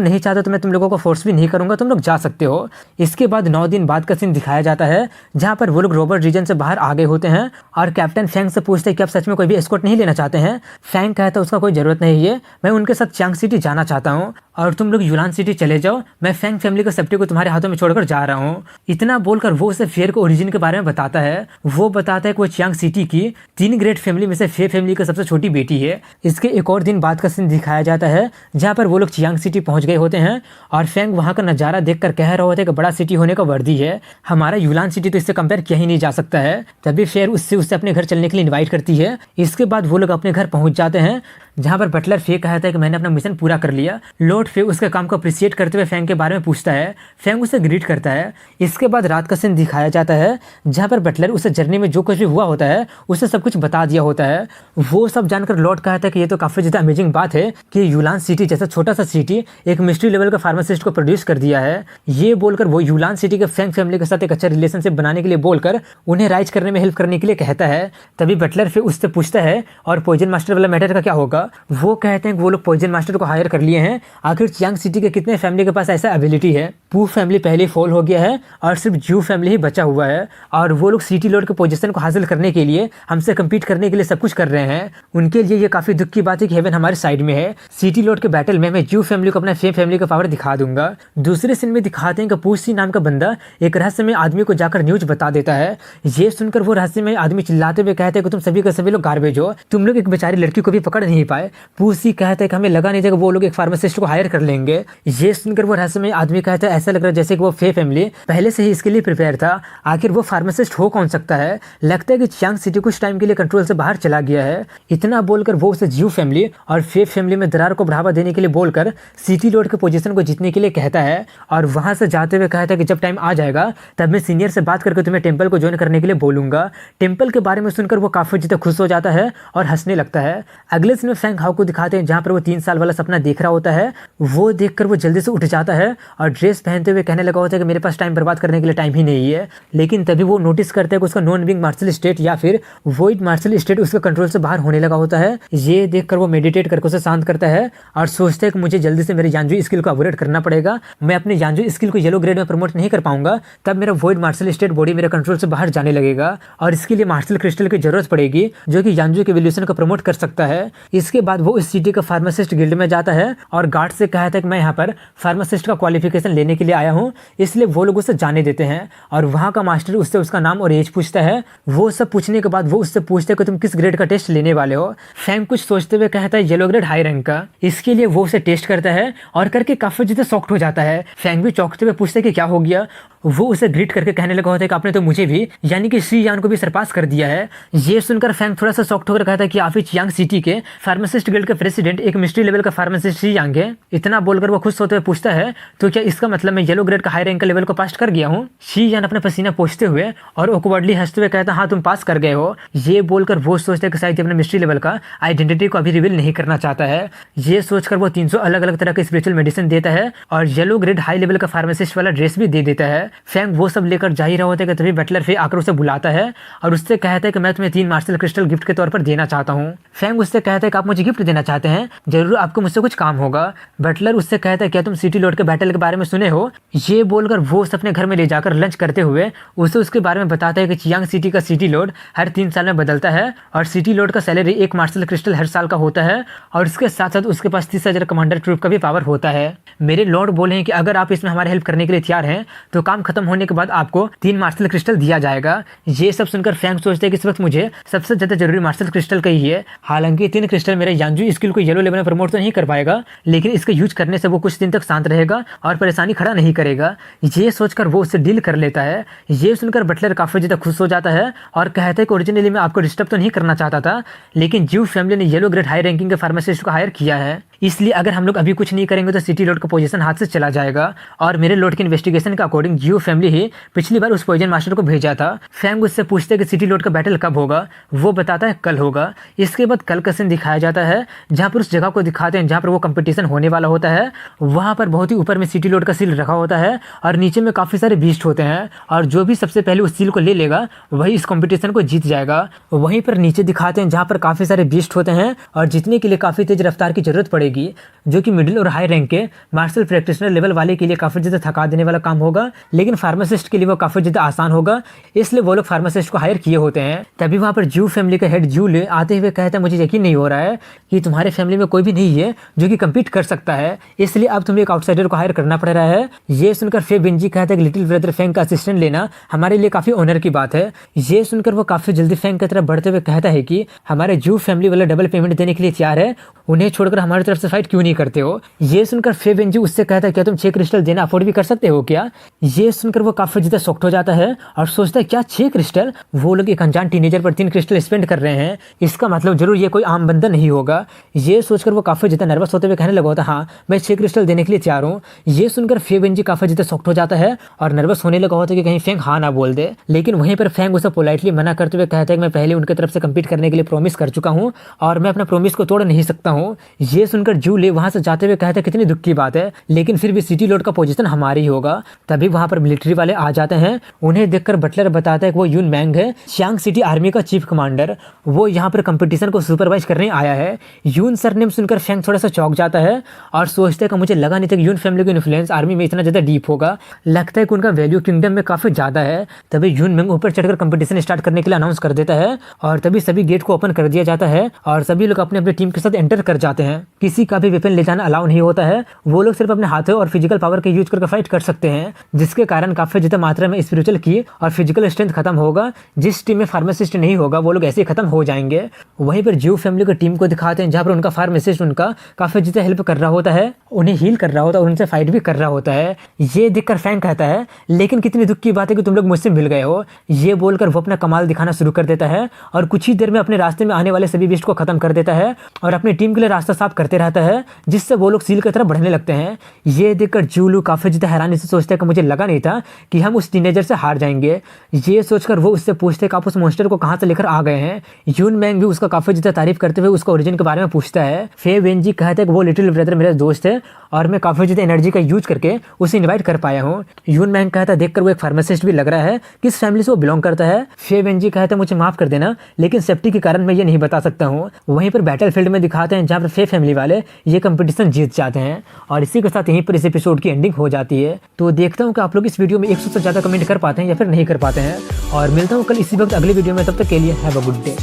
नहीं चाहते तो मैं तुम लोगों को फोर्स भी नहीं करूंगा, तुम लोग जा सकते हो। इसके बाद 9 दिन बाद का सीन दिखाया जाता है, जहाँ पर वो लोग रॉबर्ट रीजन से बाहर आ गए होते हैं और कैप्टन फैंग से पूछते हैं कि आप सच में कोई भी एस्कॉर्ट नहीं लेना चाहते हैं। फैंग कहता है उसका कोई जरूरत नहीं है, मैं उनके साथ चांग सिटी जाना चाहता हूँ और तुम लोग यूलान सिटी चले जाओ, मैं फैंग फैमिली के सेफ्टी को तुम्हारे हाथों में छोड़कर जा रहा हूँ। इतना बोलकर वो उसे फेयर के ओरिजिन के बारे में बताता है। वो बताता है कि वो चांग सिटी की 3 ग्रेट फैमिली में से फे फैमिली की सबसे छोटी बेटी है। इसके एक और दिन बाद का सीन दिखाया जाता है, जहाँ पर वो लोग चियांग सिटी पहुंच गए होते हैं और फैंग वहाँ का नज़ारा देखकर कह रहे होते हैं कि बड़ा सिटी होने का वर्दी है, हमारा यूलान सिटी तो इससे कंपेयर किया ही नहीं जा सकता है। तभी फेयर उससे अपने घर चलने के लिए इन्वाइट करती है। इसके बाद वो लोग अपने घर पहुंच जाते हैं, जहाँ पर बटलर फे कहता है कि मैंने अपना मिशन पूरा कर लिया। लॉर्ड फे उसके काम को अप्रिशिएट करते हुए फैंग के बारे में पूछता है। फैंग उसे ग्रीट करता है। इसके बाद रात का सीन दिखाया जाता है, जहाँ पर बटलर उसे जर्नी में जो कुछ भी हुआ होता है उसे सब कुछ बता दिया होता है। वो सब जानकर लॉर्ड कहता है कि ये तो काफी ज्यादा अमेजिंग बात है कि यूलान सिटी जैसा छोटा सा सिटी एक मिस्ट्री लेवल का फार्मासिस्ट को प्रोड्यूस कर दिया है। ये बोलकर वो यूलान सिटी के फैंग फैमिली के साथ एक अच्छा रिलेशनशिप बनाने के लिए बोलकर उन्हें राइज करने में हेल्प करने के लिए कहता है। तभी बटलर फिर उससे पूछता है और पॉइजन मास्टर वाला मैटर का क्या होगा। वो कहते हैं कि वो लोग पॉइजन मास्टर को हायर कर लिए हैं। आखिर चियांग सिटी के कितने फैमिली के पास ऐसा एबिलिटी है। पू फैमिली पहले फॉल हो गया है और सिर्फ जू फैमिली ही बचा हुआ है और वो लोग सिटी लॉर्ड के पोजीशन को हासिल करने के लिए हमसे कम्पीट करने के लिए सब कुछ कर रहे हैं। उनके लिए ये काफी दुख की बात है कि हेवन हमारे साइड में है। सिटी लॉर्ड के बैटल में मैं जू फैमिली को अपना फे फैमिली का पावर दिखा दूंगा। दूसरे सीन में दिखाते हैं कि पूसी नाम का बंदा एक रहस्यमय आदमी को जाकर न्यूज बता देता है। ये सुनकर वो रहस्यमय आदमी चिल्लाते हुए कहते हैं कि तुम सभी के सभी लोग गार्बेज हो, तुम लोग एक बेचारी लड़की को भी पकड़ नहीं पाए। पूसी कहते हैं कि हमें लगा नहीं था कि वो लोग एक फार्मासिस्ट को हायर कर लेंगे। ये सुनकर वो रहस्यमय आदमी कहता है ऐसा लग रहा है जैसे कि वो फे फैमिली पहले से ही इसके लिए प्रिपेयर था। आखिर वो फार्मासिस्ट हो कौन सकता है। लगता है कि चियांग सिटी कुछ टाइम के लिए कंट्रोल से बाहर चला गया है। इतना बोलकर वो उसे ज्यू फैमिली और फे फैमिली में दरार को बढ़ावा देने के लिए बोलकर सिटी लॉर्ड के पोजीशन को जीतने के लिए कहता है और वहां से जाते हुए कहता है कि जब टाइम आ जाएगा तब मैं सीनियर से बात करके तुम्हें टेंपल को ज्वाइन करने के लिए बोलूंगा। टेंपल के बारे में सुनकर वो काफी ज्यादा खुश हो जाता है और हंसने लगता है। अगले सीन में फैंग हाउ को दिखाते हैं, जहाँ पर वो 3 साल वाला सपना देख रहा होता है। वो देखकर वो जल्दी से उठ जाता है और ड्रेस पहनते हुए कहने लगा होता है कि मेरे पास टाइम बर्बाद करने के लिए टाइम ही नहीं है। लेकिन तभी वो नोटिस करता है कि उसका नॉन विंग मार्शल स्टेट या फिर वॉइड मार्शल स्टेट उसके कंट्रोल से बाहर होने लगा होता है। ये देखकर वो मेडिटेट करके उसे शांत करता है और सोचता है कि मुझे जल्दी से मेरे यांजू स्किल को अपग्रेड करना पड़ेगा। मैं अपने यांजू स्किल को येलो ग्रेड में प्रमोट नहीं कर पाऊंगा, तब मेरा वॉइड मार्शल स्टेट बॉडी मेरे कंट्रोल से बाहर जाने लगेगा और इसके लिए मार्शल क्रिस्टल की जरूरत पड़ेगी जो कि यांजू के इवोल्यूशन को प्रमोट कर सकता है। इसके बाद वो इस सिटी का फार्मासिस्ट गिल्ड में जाता है और गार्ड से कहता है कि मैं यहाँ पर फार्मासिस्ट का क्वालिफिकेशन लेने के लिए आया हूँ, इसलिए वो लोग उसे जाने देते हैं और वहाँ का मास्टर उससे उसका नाम और एज पूछता है। वो सब पूछने के बाद वो उससे पूछता है कि तुम किस ग्रेड का टेस्ट लेने वाले हो। फैंग कुछ सोचते हुए कहता है येलो ग्रेड हाई रैंक का। इसके लिए वो उसे टेस्ट करता है और करके काफी ज्यादा शॉक्ड हो जाता है। फैंग भी चौंकते हुए पूछता है कि क्या हो गया। वो उसे ग्रीट करके कहने लगा होता है कि आपने तो मुझे भी यानी कि शी यान को भी सरपास कर दिया है। ये सुनकर फैंग थोड़ा सा शॉक्ड होकर कहता है कि आप ही चियांग सिटी के फार्मा फार्मासिस्ट गिल्ड के प्रेसिडेंट एक मिस्ट्री लेवल का फार्मासिस्ट शी यांग है। इतना बोलकर वो खुश होते हुए पूछता है, तो क्या इसका मतलब मैं येलो ग्रेड का हाई रैंक का लेवल को पास कर गया हूँ? शी यान अपने पसीना पोंछते हुए और ऑकवर्डली हंसते हुए कहता, हाँ तुम पास कर गए हो। ये बोलकर वो सोचता है कि शायद अपने मिस्ट्री लेवल का आइडेंटिटी को अभी रिवील नहीं करना चाहता है। ये सोचकर वो 300 अलग अलग तरह के स्पिरिचुअल मेडिसिन देता है और येलो ग्रेड हाई लेवल का फार्मासिस्ट वाला ड्रेस भी दे देता है। फैंग वो सब लेकर जा ही रहा होता है कि तभी बटलर फिर आकर उसे बुलाता है और उससे कहता है कि मैं तुम्हें 3 मार्शल क्रिस्टल गिफ्ट के तौर पर देना चाहता हूँ। फैंग उससे कहता है कि आप मुझे गिफ्ट देना चाहते हैं, जरूर आपको मुझसे कुछ काम होगा। बटलर उससे कहता है, क्या तुम सिटी लॉर्ड के बैटल के बारे में सुने हो? ये बोलकर वो उसे अपने घर में ले जाकर लंच करते हुए उसे उसके बारे में बताता है कि चियांग सिटी का सिटी लॉर्ड हर 3 साल में बदलता है और सिटी लॉर्ड का सैलरी 1 मार्शल क्रिस्टल हर साल का होता है और इसके साथ साथ उसके पास 30,000 कमांडर ट्रूप का भी पावर होता है। मेरे लॉर्ड बोले हैं कि अगर आप इसमें हमारी हेल्प करने के लिए तैयार हैं तो काम खत्म होने के बाद आपको 3 मार्शल क्रिस्टल दिया जाएगा। ये सब सुनकर फैंग सोचते हैं कि इस वक्त मुझे सबसे ज्यादा जरूरी मार्शल क्रिस्टल का ही है। हालांकि 3 क्रिस्टल मेरे यांजू स्किल को येलो लेवल में प्रमोट तो नहीं कर पाएगा, लेकिन इसका यूज करने से वो कुछ दिन तक शांत रहेगा और परेशानी खड़ा नहीं करेगा। ये सोचकर वो उससे डील कर लेता है। ये सुनकर बटलर काफी ज्यादा खुश हो जाता है और कहता है कि ओरिजिनली मैं आपको डिस्टर्ब तो नहीं करना चाहता था, लेकिन ज्यू फैमिली ने येलो ग्रेड हाई रैंकिंग के फार्मासिस्ट को हायर किया है, इसलिए अगर हम लोग अभी कुछ नहीं करेंगे तो सिटी लॉर्ड का पोजीशन हाथ से चला जाएगा। और मेरे लॉर्ड के इन्वेस्टिगेशन के अकॉर्डिंग जियो फैमिली ही पिछली बार उस पॉइजन मास्टर को भेजा था। फैंग उससे पूछते कि सिटी लॉर्ड का बैटल कब होगा? वो बताता है कल होगा। इसके बाद कल का सीन दिखाया जाता है जहाँ पर उस जगह को दिखाते हैं जहाँ पर वो कंपटीशन होने वाला होता है। वहाँ पर बहुत ही ऊपर में सिटी लॉर्ड का सील रखा होता है और नीचे में काफी सारे बीस्ट होते हैं और जो भी सबसे पहले उस सील को ले लेगा वही इस कंपटीशन को जीत जाएगा। वहीं पर नीचे दिखाते हैं जहाँ पर काफी सारे बीस्ट होते हैं और जीतने के लिए काफी तेज रफ्तार की जरूरत पड़ेगी, जो कि मिडिल और हाई रैंक के मार्शल प्रैक्टिशनर लेवल वाले के लिए काफी ज्यादा थका देने वाला काम होगा, लेकिन फार्मासिस्ट के लिए वो काफी ज्यादा आसान होगा, इसलिए वो लोग फार्मासिस्ट को हायर किए होते हैं। तभी वहां पर जू फैमिली का हेड जू ले आते हुए कहता है, मुझे यकीन नहीं हो रहा है कि तुम्हारे फैमिली में कोई भी नहीं है जो कि कम्पीट कर सकता है, इसलिए अब तुम्हें एक आउटसाइडर को हायर करना पड़ रहा है। ये सुनकर फे बिंजी कहता है कि लिटिल ब्रदर फैंग का असिस्टेंट लेना हमारे लिए काफी ऑनर की बात है। ये सुनकर वो काफी जल्दी फैंग की तरफ बढ़ते हुए कहता है कि हमारे जू फैमिली वाला डबल पेमेंट देने के लिए तैयार है, उन्हें छोड़कर हमारी तरफ से फाइट क्यों नहीं करते हो? ये सुनकर फे बिंजी उससे कहता है, क्या तुम 6 क्रिस्टल देना अफोर्ड भी कर सकते हो क्या? ये सुनकर वो काफी ज्यादा शॉक्ड हो जाता है और सोचता है, क्या 6 क्रिस्टल? वो लोग एक अनजान टीनेजर पर 3 क्रिस्टल स्पेंड कर रहे हैं, इसका मतलब जरूर ये कोई आम बंदा नहीं होगा। ये सोचकर वो काफी ज्यादा नर्वस होते हुए कहने लगा होता, हाँ मैं 6 क्रिस्टल देने के लिए तैयार हूँ। ये सुनकर फे बिंजी काफी ज्यादा शॉक्ड हो जाता है और नर्वस होने लगा होता है कि कहीं फैंग हाँ ना बोल दे, लेकिन वहीं पर फैंग उसे पोलाइटली मना करते हुए कहता है कि मैं पहले उनकी तरफ से कम्पीट करने के लिए प्रॉमिस कर चुका हूँ और मैं अपना प्रॉमिस को तोड़ नहीं सकता हूँ। ये सुनकर जू ले वहां से जाते हुए कहता है, कितनी दुख की बात है, लेकिन फिर भी सिटी लॉर्ड का पोजीशन हमारी ही होगा। तभी वहां पर मिलिट्री वाले आ जाते हैं। उन्हें देखकर बटलर बताता है कि वो यून मैंग है, चियांग सिटी आर्मी का चीफ कमांडर, वो यहाँ पर कंपटीशन को सुपरवाइज करने आया है। यून सरनेम सुनकर फैंग थोड़ा सा चौंक जाता है और सोचता है कि मुझे लगा नहीं था कि यून फैमिली का इन्फ्लुएंस आर्मी में इतना ज्यादा डीप होगा, लगता है कि उनका वैल्यू किंगडम में काफी ज्यादा है। तभी यून मैंग ऊपर चढ़कर कंपटीशन स्टार्ट करने के लिए अनाउंस कर देता है और तभी सभी गेट को ओपन कर दिया जाता है और सभी लोग अपने अपने टीम के साथ एंटर कर जाते हैं। किसी का भी वेपन ले जाना अलाउ नहीं होता है, वो लोग सिर्फ अपने हाथों और फिजिकल पावर के यूज करके फाइट कर सकते हैं, जिसके कारण काफी ज्यादा मात्रा में स्पिरिचुअल की और फिजिकल स्ट्रेंथ खत्म होगा। जिस टीम में फार्मासिस्ट नहीं होगा वो लोग ऐसे ही खत्म हो जाएंगे। वहीं पर ज्यू फैमिली की टीम को दिखाते हैं जहाँ पर उनका फार्मासिस्ट उनका काफी ज्यादा हेल्प कर रहा होता है, उन्हें हील कर रहा होता है और उनसे फाइट भी कर रहा होता है। ये देखकर फैंग कहता है, लेकिन कितनी दुख की बात है कि तुम लोग मुझसे मिल गए हो। ये बोलकर वो अपना कमाल दिखाना शुरू कर देता है और कुछ ही देर में अपने रास्ते में आने वाले सभी बिस्ट को खत्म कर देता है और अपनी टीम के लिए रास्ता साफ करते रहता है, जिससे वो लोग सील की तरफ बढ़ने लगते हैं। ये देखकर जूलू काफी ज्यादा हैरानी से सोचता है कि मुझे लगा नहीं था कि हम उस टीनेजर से हार जाएंगे। ये सोचकर वो उससे पूछते कि आप उस मॉन्स्टर को कहां से लेकर आ गए हैं। यून मैंग भी उसका काफी ज्यादा तारीफ करते हुए उसका ओरिजिन के बारे में पूछता है। फे वेंजी कहते हैं कि वो लिटिल ब्रदर मेरे दोस्त है और मैं काफी ज्यादा एनर्जी का यूज करके उसे इन्वाइट कर पाया हूँ। यून मैंग कहता है, देखकर वो एक फार्मासिस्ट भी लग रहा है, किस फैमिली से वो बिलोंग करता है। फे वेंजी कहते हैं, मुझे माफ कर देना लेकिन सेफ्टी के कारण मैं ये नहीं बता सकता हूँ। वहीं पर बैटल फील्ड में दिखाते हैं जहाँ पर फे फैमिली वाले ये कंपटीशन जीत जाते हैं और इसी के साथ यहीं पर इस एपिसोड की एंडिंग हो जाती है। तो देखता हूँ कि आप लोग इस वीडियो में 100 से ज़्यादा कमेंट कर पाते हैं या फिर नहीं कर पाते हैं, और मिलता हूँ कल इसी वक्त अगली वीडियो में। तब तक के लिए have a good day.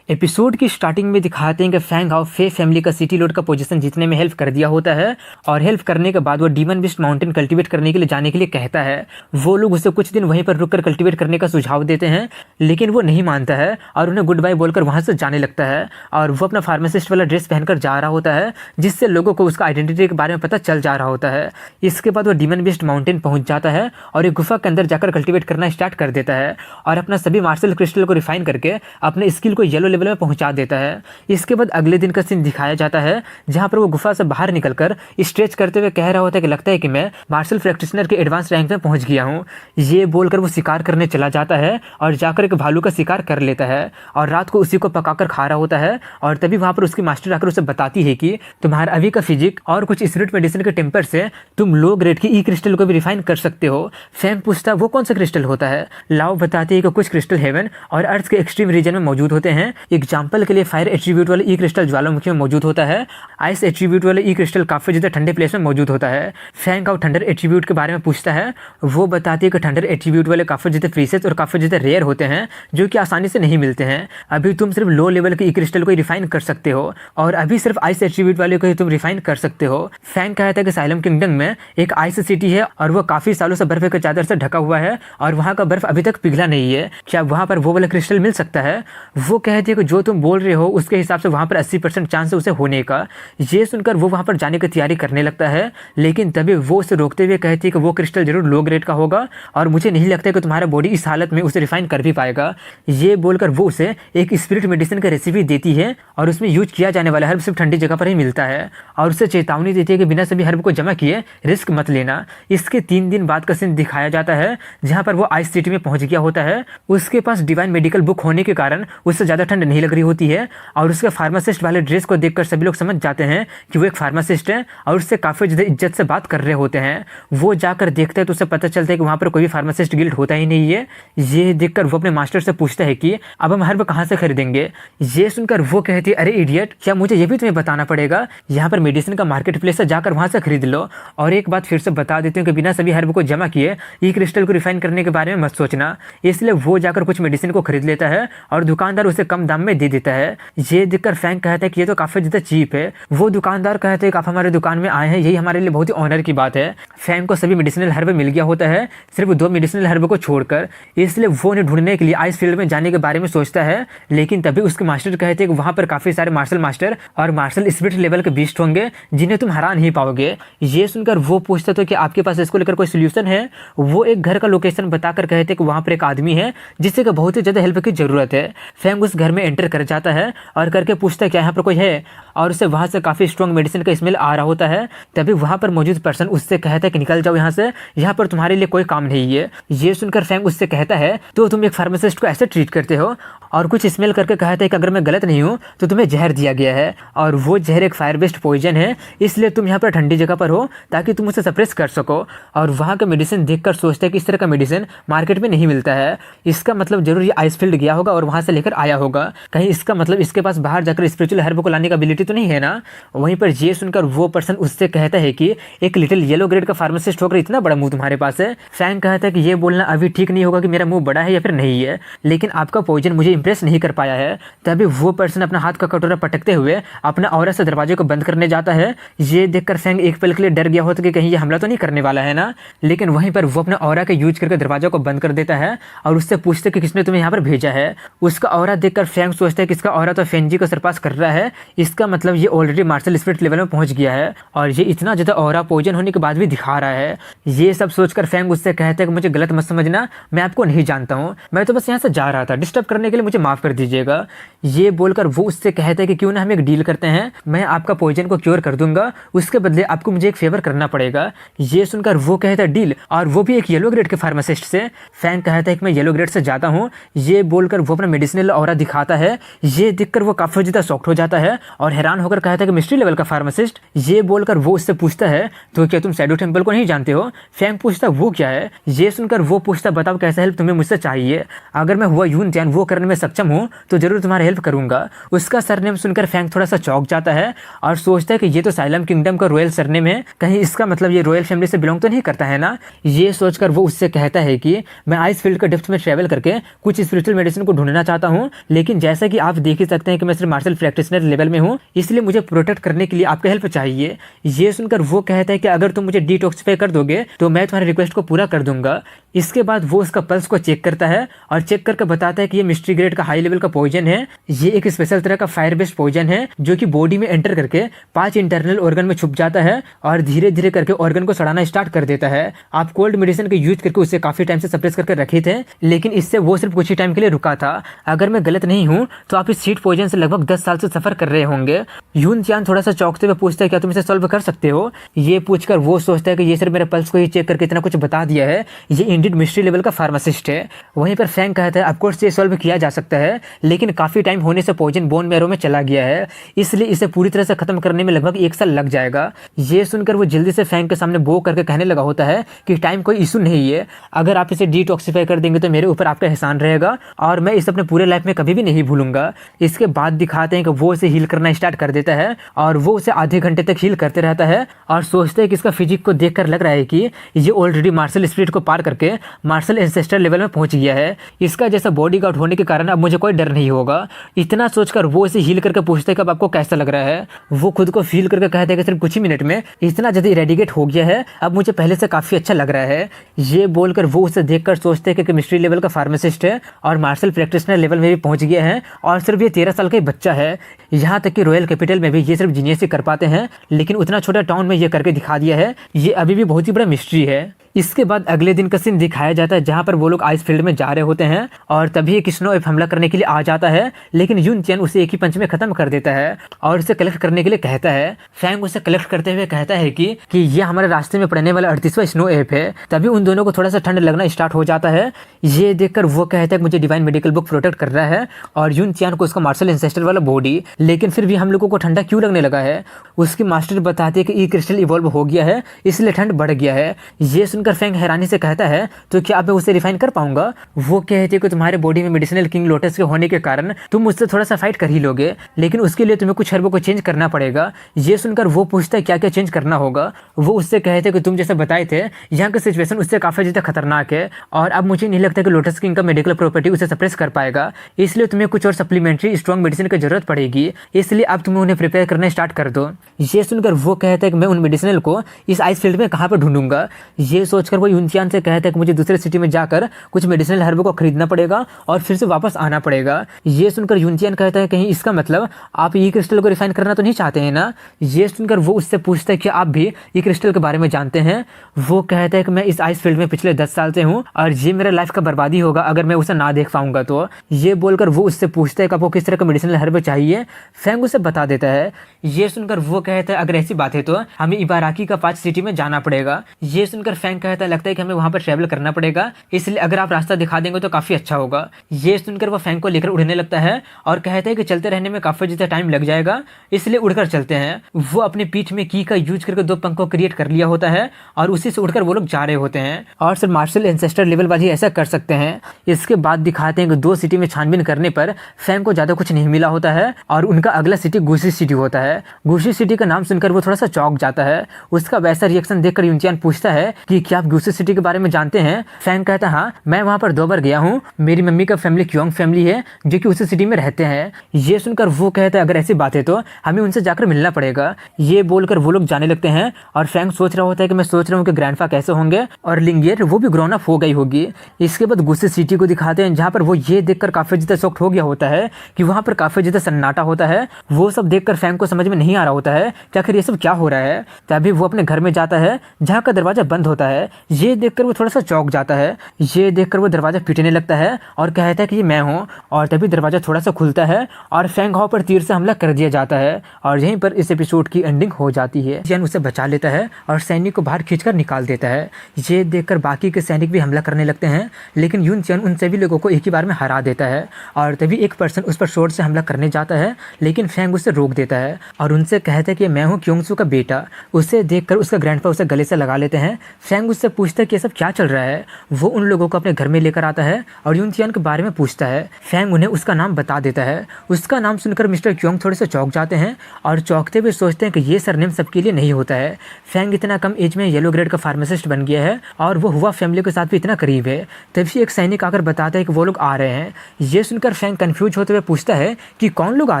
Episode की स्टार्टिंग में दिखाते हैं कि फैंग हाउ फे फैमिली का सिटी लॉर्ड का पोजीशन जीतने में हेल्प कर दिया होता है और हेल्प करने के बाद वो डीमन बिस्ट माउंटेन कल्टीवेट करने के लिए जाने के लिए कहता है। वो लोग उसे कुछ दिन वहीं पर रुककर कल्टीवेट करने का सुझाव देते हैं, लेकिन वो नहीं मानता है और उन्हें गुड बाय बोलकर वहाँ से जाने लगता है। और वो अपना फार्मासिस्ट वाला ड्रेस पहनकर जा रहा होता है, जिससे लोगों को उसका आइडेंटिटी के बारे में पता चल जा रहा होता है। इसके बाद वो डीमन बिस्ट माउंटेन पहुँच जाता है और एक गुफा के अंदर जाकर कल्टीवेट करना स्टार्ट कर देता है और अपना सभी मार्शल क्रिस्टल को रिफाइन करके अपने स्किल को येलो लेवल में पहुंचा देता है। इसके बाद अगले दिन का सीन दिखाया जाता है, जहां पर वो गुफा से बाहर निकलकर स्ट्रेच करते हुए कह रहा होता है कि लगता है कि मैं मार्शल प्रैक्टिशनर के एडवांस रैंक में पहुंच गया हूं। ये बोलकर वो शिकार करने चला जाता है और जाकर एक भालू का शिकार कर लेता है और रात को उसी को पकाकर खा रहा होता है। और तभी वहां पर उसकी मास्टर आकर उसे बताती है कि तुम्हारा अभी का फिजिक और कुछ स्पिरिट मेडिसिन के टेम्पर से तुम लो ग्रेड की ई क्रिस्टल को भी रिफाइन कर सकते हो। फैंग पूछता वो कौन सा क्रिस्टल होता है। लाओ बताती है कि कुछ क्रिस्टल हेवन और अर्थ के एक्सट्रीम रीजन में मौजूद होते हैं। एग्जाम्पल के लिए फायर एट्रीब्यूट वाले ई क्रिस्टल ज्वालामुखी में मौजूद होता है। आइस एट्रीब्यूट वाले ई क्रिस्टल काफी ज्यादा ठंडे प्लेस में मौजूद होता है। फैंग और ठंडर एट्रीब्यूट के बारे में पूछता है। वो बताती है कि ठंडर एट्रीब्यूट वाले काफी ज्यादा प्रीशियस और काफी ज्यादा रेयर होते हैं, जो कि आसानी से नहीं मिलते हैं। अभी तुम सिर्फ लो लेवल के ई क्रिस्टल को ही रिफाइन कर सकते हो और अभी सिर्फ आइस एट्रीब्यूट वाले को ही तुम रिफाइन कर सकते हो। फैंग कहता है कि साइलम किंगडम में एक आइस सिटी है और वो काफी सालों से बर्फ के चादर से ढका हुआ है और वहाँ का बर्फ अभी तक पिघला नहीं है। क्या वहाँ पर वो वाला क्रिस्टल मिल सकता है। वो कहती है कि जो तुम बोल रहे हो उसके हिसाब से वहाँ पर 80% चांस है उसे होने का। ये सुनकर वो वहाँ पर जाने की तैयारी करने लगता है, लेकिन तभी वो उसे रोकते हुए कहती है कि वो क्रिस्टल जरूर लो ग्रेड का होगा और मुझे नहीं लगता कि तुम्हारा बॉडी इस हालत में उसे रिफाइन कर भी पाएगा। ये बोलकर वो उसे एक स्पिरिट मेडिसिन का रेसिपी देती है और उसमें यूज किया जाने वाला हर्ब सिर्फ ठंडी जगह पर ही मिलता है और उसे चेतावनी देती है कि बिना सभी हर्ब को जमा किए रिस्क मत लेना। इसके 3 दिन बाद का सीन दिखाया जाता है, जहाँ पर वो आइस सिटी में पहुंच गया होता है। उसके पास डिवाइन मेडिकल बुक होने के कारण उससे ज़्यादा ठंड नहीं लग रही होती है और उसके फार्मासिस्ट वाले ड्रेस को देखकर सभी लोग समझ जाते हैं कि वो एक फार्मासिस्ट है और उससे काफ़ी ज़्यादा इज्जत से बात कर रहे होते हैं। वो जाकर देखता है तो उसे पता चलता है कि वहाँ पर कोई भी फार्मासिस्ट गिल्ड होता ही नहीं है। ये देखकर वो अपने मास्टर से पूछता है कि अब हम हर्ब कहाँ से खरीदेंगे। ये सुनकर वो कहती है अरे इडियट, क्या मुझे ये भी तुम्हें बताना पड़ेगा। यहाँ पर मेडिसिन का मार्केट प्लेस है, जाकर वहाँ से खरीद लो। और एक बात फिर से बता देती हूँ कि बिना सभी हर्ब को जमा किए ई क्रिस्टल को रिफाइन करने के बारे में मत सोचना। इसलिए वो जाकर कुछ मेडिसिन को खरीद लेता है और दुकानदार उसे कम दाम में दे देता है। ये देखकर फैंग कहता है कि ये तो काफ़ी ज़्यादा चीप है। वो दुकानदार कहते हैं कि आप हमारे दुकान में आए हैं, यही हमारे लिए बहुत ही ऑनर की बात है। फैंग को सभी मेडिसिनल हर्ब मिल गया होता है, सिर्फ 2 मेडिसिनल हर्ब को छोड़कर। इसलिए वो उन्हें ढूंढने के लिए आइस फील्ड में जाने के बारे में सोचता है, लेकिन तभी उसके मास्टर कहते हैं कि वहाँ पर काफ़ी सारे मार्शल मास्टर और मार्शल स्पिरिट लेवल के बीस्ट होंगे जिन्हें तुम हरा नहीं पाओगे। ये सुनकर वो पूछता तो कि आपके पास इसको लेकर कोई सोल्यूशन है। वो एक घर का लोकेशन बताकर कहते कि वहाँ पर एक आदमी है जिससे कि बहुत ही ज़्यादा हेल्प की ज़रूरत है। फैंग उस घर में एंटर कर जाता है और करके पूछता है क्या यहाँ पर कोई है, और उसे वहाँ से काफ़ी स्ट्रॉन्ग मेडिसिन का स्मेल आ रहा होता है। तभी वहाँ पर मौजूद पर्सन उससे कहता है कि निकल जाओ यहाँ से, यहाँ पर तुम्हारे लिए कोई काम नहीं है। ये सुनकर फैंग उससे कहता है तो तुम एक फार्मासिस्ट को ऐसे ट्रीट करते हो, और कुछ स्मेल करके कहता है कि अगर मैं गलत नहीं हूँ तो तुम्हें जहर दिया गया है और वो जहर एक फायर बेस्ड पॉइजन है, इसलिए तुम यहाँ पर ठंडी जगह पर हो ताकि तुम उसे सप्रेस कर सको। और वहाँ का मेडिसिन देखकर सोचता है कि इस तरह का मेडिसिन मार्केट में नहीं मिलता है। इसका मतलब जरूर ये आइसफील्ड गया होगा और वहाँ से लेकर आया होगा। कहीं इसका मतलब इसके पास बाहर जाकर स्पिरिचुअल हर्ब को लाने का एबिलिटी तो नहीं है ना। वहीं पर ये सुनकर वो पर्सन उससे कहता है कि एक लिटिल येलो ग्रेड का फार्मासिस्ट होकर इतना बड़ा मुंह तुम्हारे पास है। फैंग कहता है कि ये बोलना अभी ठीक नहीं होगा कि मेरा मुंह बड़ा है या फिर नहीं है, लेकिन आपका पॉइजन मुझे इंप्रेस नहीं कर पाया है। तभी वो पर्सन अपना हाथ का कटोरा पटकते हुए अपना ऑरा से दरवाजे को बंद करने जाता है। ये देखकर फैंग एक पल के लिए डर गया होता कि कहीं ये हमला तो नहीं करने वाला है ना, लेकिन वहीं पर वो अपना ऑरा का यूज करके दरवाजा को बंद कर देता है और उससे पूछते कि किसने तुम्हें यहाँ पर भेजा है। उसका ऑरा देखकर फैंग सोचता है कि इसका ऑरा तो फेंजी को सरपास कर रहा है, इसका मतलब ये ऑलरेडी मार्शल स्पिरिट लेवल में पहुंच गया है और ये इतना ज़्यादा ऑरा पॉइजन होने के बाद भी दिखा रहा है। ये सब सोचकर फैंग उससे कहता है कि मुझे गलत मत समझना, मैं आपको नहीं जानता हूँ, मैं तो बस यहाँ से जा रहा था, डिस्टर्ब करने के लिए मुझे माफ़ कर दीजिएगा। ये बोलकर वो उससे कहता है कि क्यों ना हम एक डील करते हैं, मैं आपका पॉइजन को क्योर कर दूंगा, उसके बदले आपको मुझे एक फेवर करना पड़ेगा। ये सुनकर वो कहता है डील, और वो भी एक येलो ग्रेड के फार्मासिस्ट से। फैंग कहता है कि मैं येलो ग्रेड से जाता हूँ। ये बोलकर वो अपना मेडिसिनल ऑरा दिखाता है। ये देखकर वो काफ़ी ज़्यादा शॉक्ड हो जाता है और हैरान होकर कहता है कि मिस्ट्री लेवल का फार्मासिस्ट। ये बोलकर वो उससे पूछता है तो क्या तुम शैडो टेम्पल को नहीं जानते हो। फैंग पूछता वो क्या है। ये सुनकर वो पूछता बताओ कैसा हेल्प तुम्हें मुझसे चाहिए, अगर मैं हुआ यून त्यान वो करने में सक्षम हूँ तो जरूर तुम्हारा हेल्प करूंगा। उसका सरनेम सुनकर फैंग थोड़ा सा चौंक जाता है और सोचता है कि ये तो साइलम किंगडम का रॉयल सरनेम है, कहीं इसका मतलब ये रॉयल फैमिली से बिलोंग तो नहीं करता है ना। ये सोचकर वो उससे कहता है कि मैं आइस फील्ड के डेप्थ में ट्रैवल करके कुछ स्पिरिचुअल मेडिसिन को ढूंढना चाहता हूँ, लेकिन लेकिन जैसा कि आप देख ही सकते हैं कि मैं सिर्फ मार्शल प्रैक्टिशनर लेवल में हूँ, इसलिए मुझे प्रोटेक्ट करने के लिए आपका हेल्प चाहिए। ये सुनकर वो कहता है कि अगर तुम मुझे डिटॉक्सिफाई कर दोगे तो मैं तुम्हारी रिक्वेस्ट को पूरा कर दूंगा। इसके बाद वो उसका पल्स को चेक करता है और चेक करके बताता है कि ये मिस्ट्री ग्रेड का हाई लेवल का पॉइजन है। ये एक स्पेशल तरह का फायर बेस्ड पॉइजन है जो कि बॉडी में एंटर करके 5 इंटरनल ऑर्गन में छुप जाता है और धीरे धीरे करके ऑर्गन को सड़ाना स्टार्ट कर देता है। आप कोल्ड मेडिसिन के यूज करके उसे काफी टाइम से सप्रेस करके रखे थे, लेकिन इससे वो सिर्फ कुछ ही टाइम के लिए रुका था। अगर मैं गलत नहीं हूँ तो आप इस सीड पॉइजन से लगभग 10 साल से सफर कर रहे होंगे। यून चियान थोड़ा सा चौंकते हुए पूछता है क्या तुम इसे सॉल्व कर सकते हो। ये पूछकर वो सोचता है कि ये सिर्फ मेरे पल्स को ही चेक करके इतना कुछ बता दिया है, ये इंडिड मिस्ट्री लेवल का फार्मासिस्ट है। वहीं पर फैंग कहता है ऑफकोर्स ये सॉल्व किया जा सकता है, लेकिन काफी टाइम होने से पॉइजन बोन मैरो में चला गया है, इसलिए इसे पूरी तरह से खत्म करने में लगभग 1 साल लग जाएगा। ये सुनकर वो जल्दी से फैंग के सामने बो करके कहने लगा होता है कि टाइम कोई इशू नहीं है, अगर आप इसे डिटॉक्सिफाई कर देंगे तो मेरे ऊपर आपका एहसान रहेगा और मैं इसे अपने पूरे लाइफ में कभी भी नहीं भूलूंगा। इसके बाद दिखाते हैं कि वो इसे हील करना स्टार्ट कर देता है और वो उसे आधे घंटे तक हील करते रहता है और सोचते हैं कि इसका फिजिक को देखकर लग रहा है कि ये ऑलरेडी मार्शल स्पिरिट को पार करके मार्शल एंसेस्टर लेवल में पहुंच गया है। इसका जैसा बॉडी गार्ड होने के कारण अब मुझे कोई डर नहीं होगा। इतना सोचकर वो इसे हील करके पूछते हैं कि अब आपको कैसा लग रहा है। वो खुद को फील करके कहते हैं कि सिर्फ कुछ ही मिनट में इतना जल्दी इरेडिकेट हो गया है, अब मुझे पहले से काफी अच्छा लग रहा है। ये बोलकर वो उसे देखकर सोचते हैं कि केमिस्ट्री लेवल का फार्मासिस्ट है और मार्शल प्रैक्टिशनर लेवल में भी पहुंच गया है और सिर्फ ये 13 साल का ही बच्चा है। यहाँ तक कि रॉयल कैपिटल में भी ये सिर्फ जीनियस ही कर पाते हैं, लेकिन उतना छोटा टाउन में ये करके दिखा दिया है, ये अभी भी बहुत ही बड़ा मिस्ट्री है। इसके बाद अगले दिन का सीन दिखाया जाता है जहां पर वो लोग आइस फील्ड में जा रहे होते हैं और तभी एक स्नो एप हमला करने के लिए आ जाता है, लेकिन यून चियान उसे एक ही पंच में खत्म कर देता है और उसे कलेक्ट करने के लिए कहता है। फैंग उसे कलेक्ट करते हुए कहता है कि ये हमारे रास्ते में पड़ने वाला 38वां स्नो एप है। तभी उन दोनों को थोड़ा सा ठंड लगना स्टार्ट हो जाता है। ये देखकर वो कहता है मुझे डिवाइन मेडिकल बुक प्रोटेक्ट कर रहा है और यून चियान को उसका मार्शल एंसेस्टर वाला बॉडी, लेकिन फिर भी हम लोगों को ठंडा क्यों लगने लगा है। उसकी मास्टर बताते हैं कि ई क्रिस्टल इवॉल्व हो गया है इसलिए ठंड बढ़ गया है। ये सुनकर फैंग हैरानी से कहता है तो क्या मैं उसे रिफाइन कर पाऊंगा। वो कहते हैं कि तुम्हारे बॉडी में मेडिसिनल किंग लोटस के होने के कारण तुम मुझसे थोड़ा सा फाइट कर ही लोगे, लेकिन उसके लिए तुम्हें कुछ हर्बों को चेंज करना पड़ेगा। ये सुनकर वो पूछता है क्या क्या चेंज करना होगा। वो उससे कहते हैं कि तुम जैसे बताए थे यहाँ की सिचुएशन उससे काफी ज्यादा खतरनाक है और अब मुझे नहीं लगता कि लोटस किंग का मेडिकल प्रॉपर्टी उसे सप्रेस कर पाएगा, इसलिए तुम्हें कुछ और सप्लीमेंट्री स्ट्रॉन्ग मेडिसिन की जरूरत पड़ेगी, इसलिए अब तुम्हें उन्हें प्रिपेयर करना स्टार्ट कर दो। ये सुनकर वो कहता है कि मैं उन मेडिसिनल को इस आइस फील्ड में कहाँ पर ढूंढूंगा। ये सोचकर वो यूनचियान से कहता है कि मुझे दूसरे सिटी में जाकर कुछ मेडिसिनल हर्ब को खरीदना पड़ेगा और फिर से वापस आना पड़ेगा। ये सुनकर यूनचियान कहता है कहीं इसका मतलब आप ई क्रिस्टल को रिफाइन करना तो नहीं चाहते हैं ना। ये सुनकर वो उससे पूछता है कि आप भी ई क्रिस्टल के बारे में जानते हैं। वो कहता है कि मैं इस आइस फील्ड में पिछले 10 साल से हूँ और ये मेरा लाइफ का बर्बादी होगा अगर मैं उसे ना देख पाऊंगा तो। ये बोलकर वो उससे पूछता है कि आपको किस तरह का मेडिसिनल हर्ब चाहिए। फैंग उसे बता देता है। ये सुनकर वो कहता है अगर ऐसी बात है तो हमें इबाराकी का 5 सिटी में जाना पड़ेगा। ये सुनकर फैंग कहता है लगता है कि हमें वहां पर ट्रैवल करना पड़ेगा, इसलिए अगर आप रास्ता दिखा देंगे तो काफी अच्छा होगा। ये सुनकर वो फैंग को लेकर उड़ने लगता है और कहता है कि चलते रहने में काफी ज्यादा टाइम लग जाएगा, इसलिए उड़कर चलते हैं। वो अपनी पीठ में की का यूज करके 2 पंख को क्रिएट कर लिया होता है और उसी से उड़कर वो लोग जा रहे होते हैं और सिर्फ मार्शल एंसेस्टर लेवल वाले ऐसा कर सकते हैं। इसके बाद दिखाते हैं कि 2 सिटी में छानबीन करने पर फैंग को ज्यादा कुछ नहीं मिला होता है और उनका अगला सिटी गुशी सिटी होता है। गुशी सिटी का नाम सुनकर वो थोड़ा सा चौंक जाता है। उसका वैसा रिएक्शन देखकर यूनचियान पूछता है कि क्या आप गुशी सिटी के बारे में जानते हैं। फैंग कहता है हाँ मैं वहां पर 2 बार गया हूँ, मेरी मम्मी का फैमिली क्योंग फैमिली है जो कि उसी सिटी में रहते हैं। ये सुनकर वो कहता है अगर ऐसी बात है तो हमें उनसे जाकर मिलना पड़ेगा। ये बोलकर वो लोग जाने लगते हैं और फैंग सोच रहा होता है कि मैं सोच रहा हूँ कि ग्रैंडफा कैसे होंगे और लिंगियर वो भी ग्रोन अप हो गई होगी। इसके बाद गुस्से सिटी को दिखाते हैं जहाँ पर वो ये देखकर काफी ज्यादा शॉक्ड हो गया होता है कि वहां पर काफी ज्यादा सन्नाटा होता है। वो सब देखकर फैंग को समझ में नहीं आ रहा होता है कि आखिर ये सब क्या हो रहा है। तभी वो अपने घर में जाता है जहाँ का दरवाजा बंद होता है। ये देखकर वो थोड़ा सा चौंक जाता है। ये देखकर वो दरवाजा पीटने लगता है और कहता है कि ये मैं हूँ और तभी दरवाजा थोड़ा सा खुलता है और फैंग हाओ पर तीर से हमला कर दिया जाता है और यहीं पर इस एपिसोड की एंडिंग हो जाती है। जियान उसे बचा लेता है और सैनिक को बाहर खींचकर निकाल देता है। ये देखकर बाकी के सैनिक भी हमला करने लगते हैं, लेकिन यूनचियान उन सभी लोगों को एक ही बार में हरा देता है और तभी एक पर्सन उस पर शॉर्ट से हमला करने जाता है, लेकिन फैंग उसे रोक देता है और उनसे कहता है कि मैं हूँ क्योंगसू का बेटा। उसे देखकर उसका ग्रैंडपा उसे गले से लगा लेते हैं। फैंग फैंग उससे पूछता है कि ये सब क्या चल रहा है। वो उन लोगों को अपने घर में लेकर आता है और यूनसियान के बारे में पूछता है। फैंग उन्हें उसका नाम बता देता है। उसका नाम सुनकर मिस्टर क्योंग थोड़े से चौंक जाते हैं और चौंकते हुए सोचते हैं कि ये सरनेम सबके लिए नहीं होता है। फैंग इतना कम एज में येलो ग्रेड का फार्मासिस्ट बन गया है और वो हुआ फैमिली के साथ भी इतना करीब है। तभी एक सैनिक आकर बताता है कि वो लोग आ रहे हैं। ये सुनकर फैंग कंफ्यूज होते हुए पूछता है कि कौन लोग आ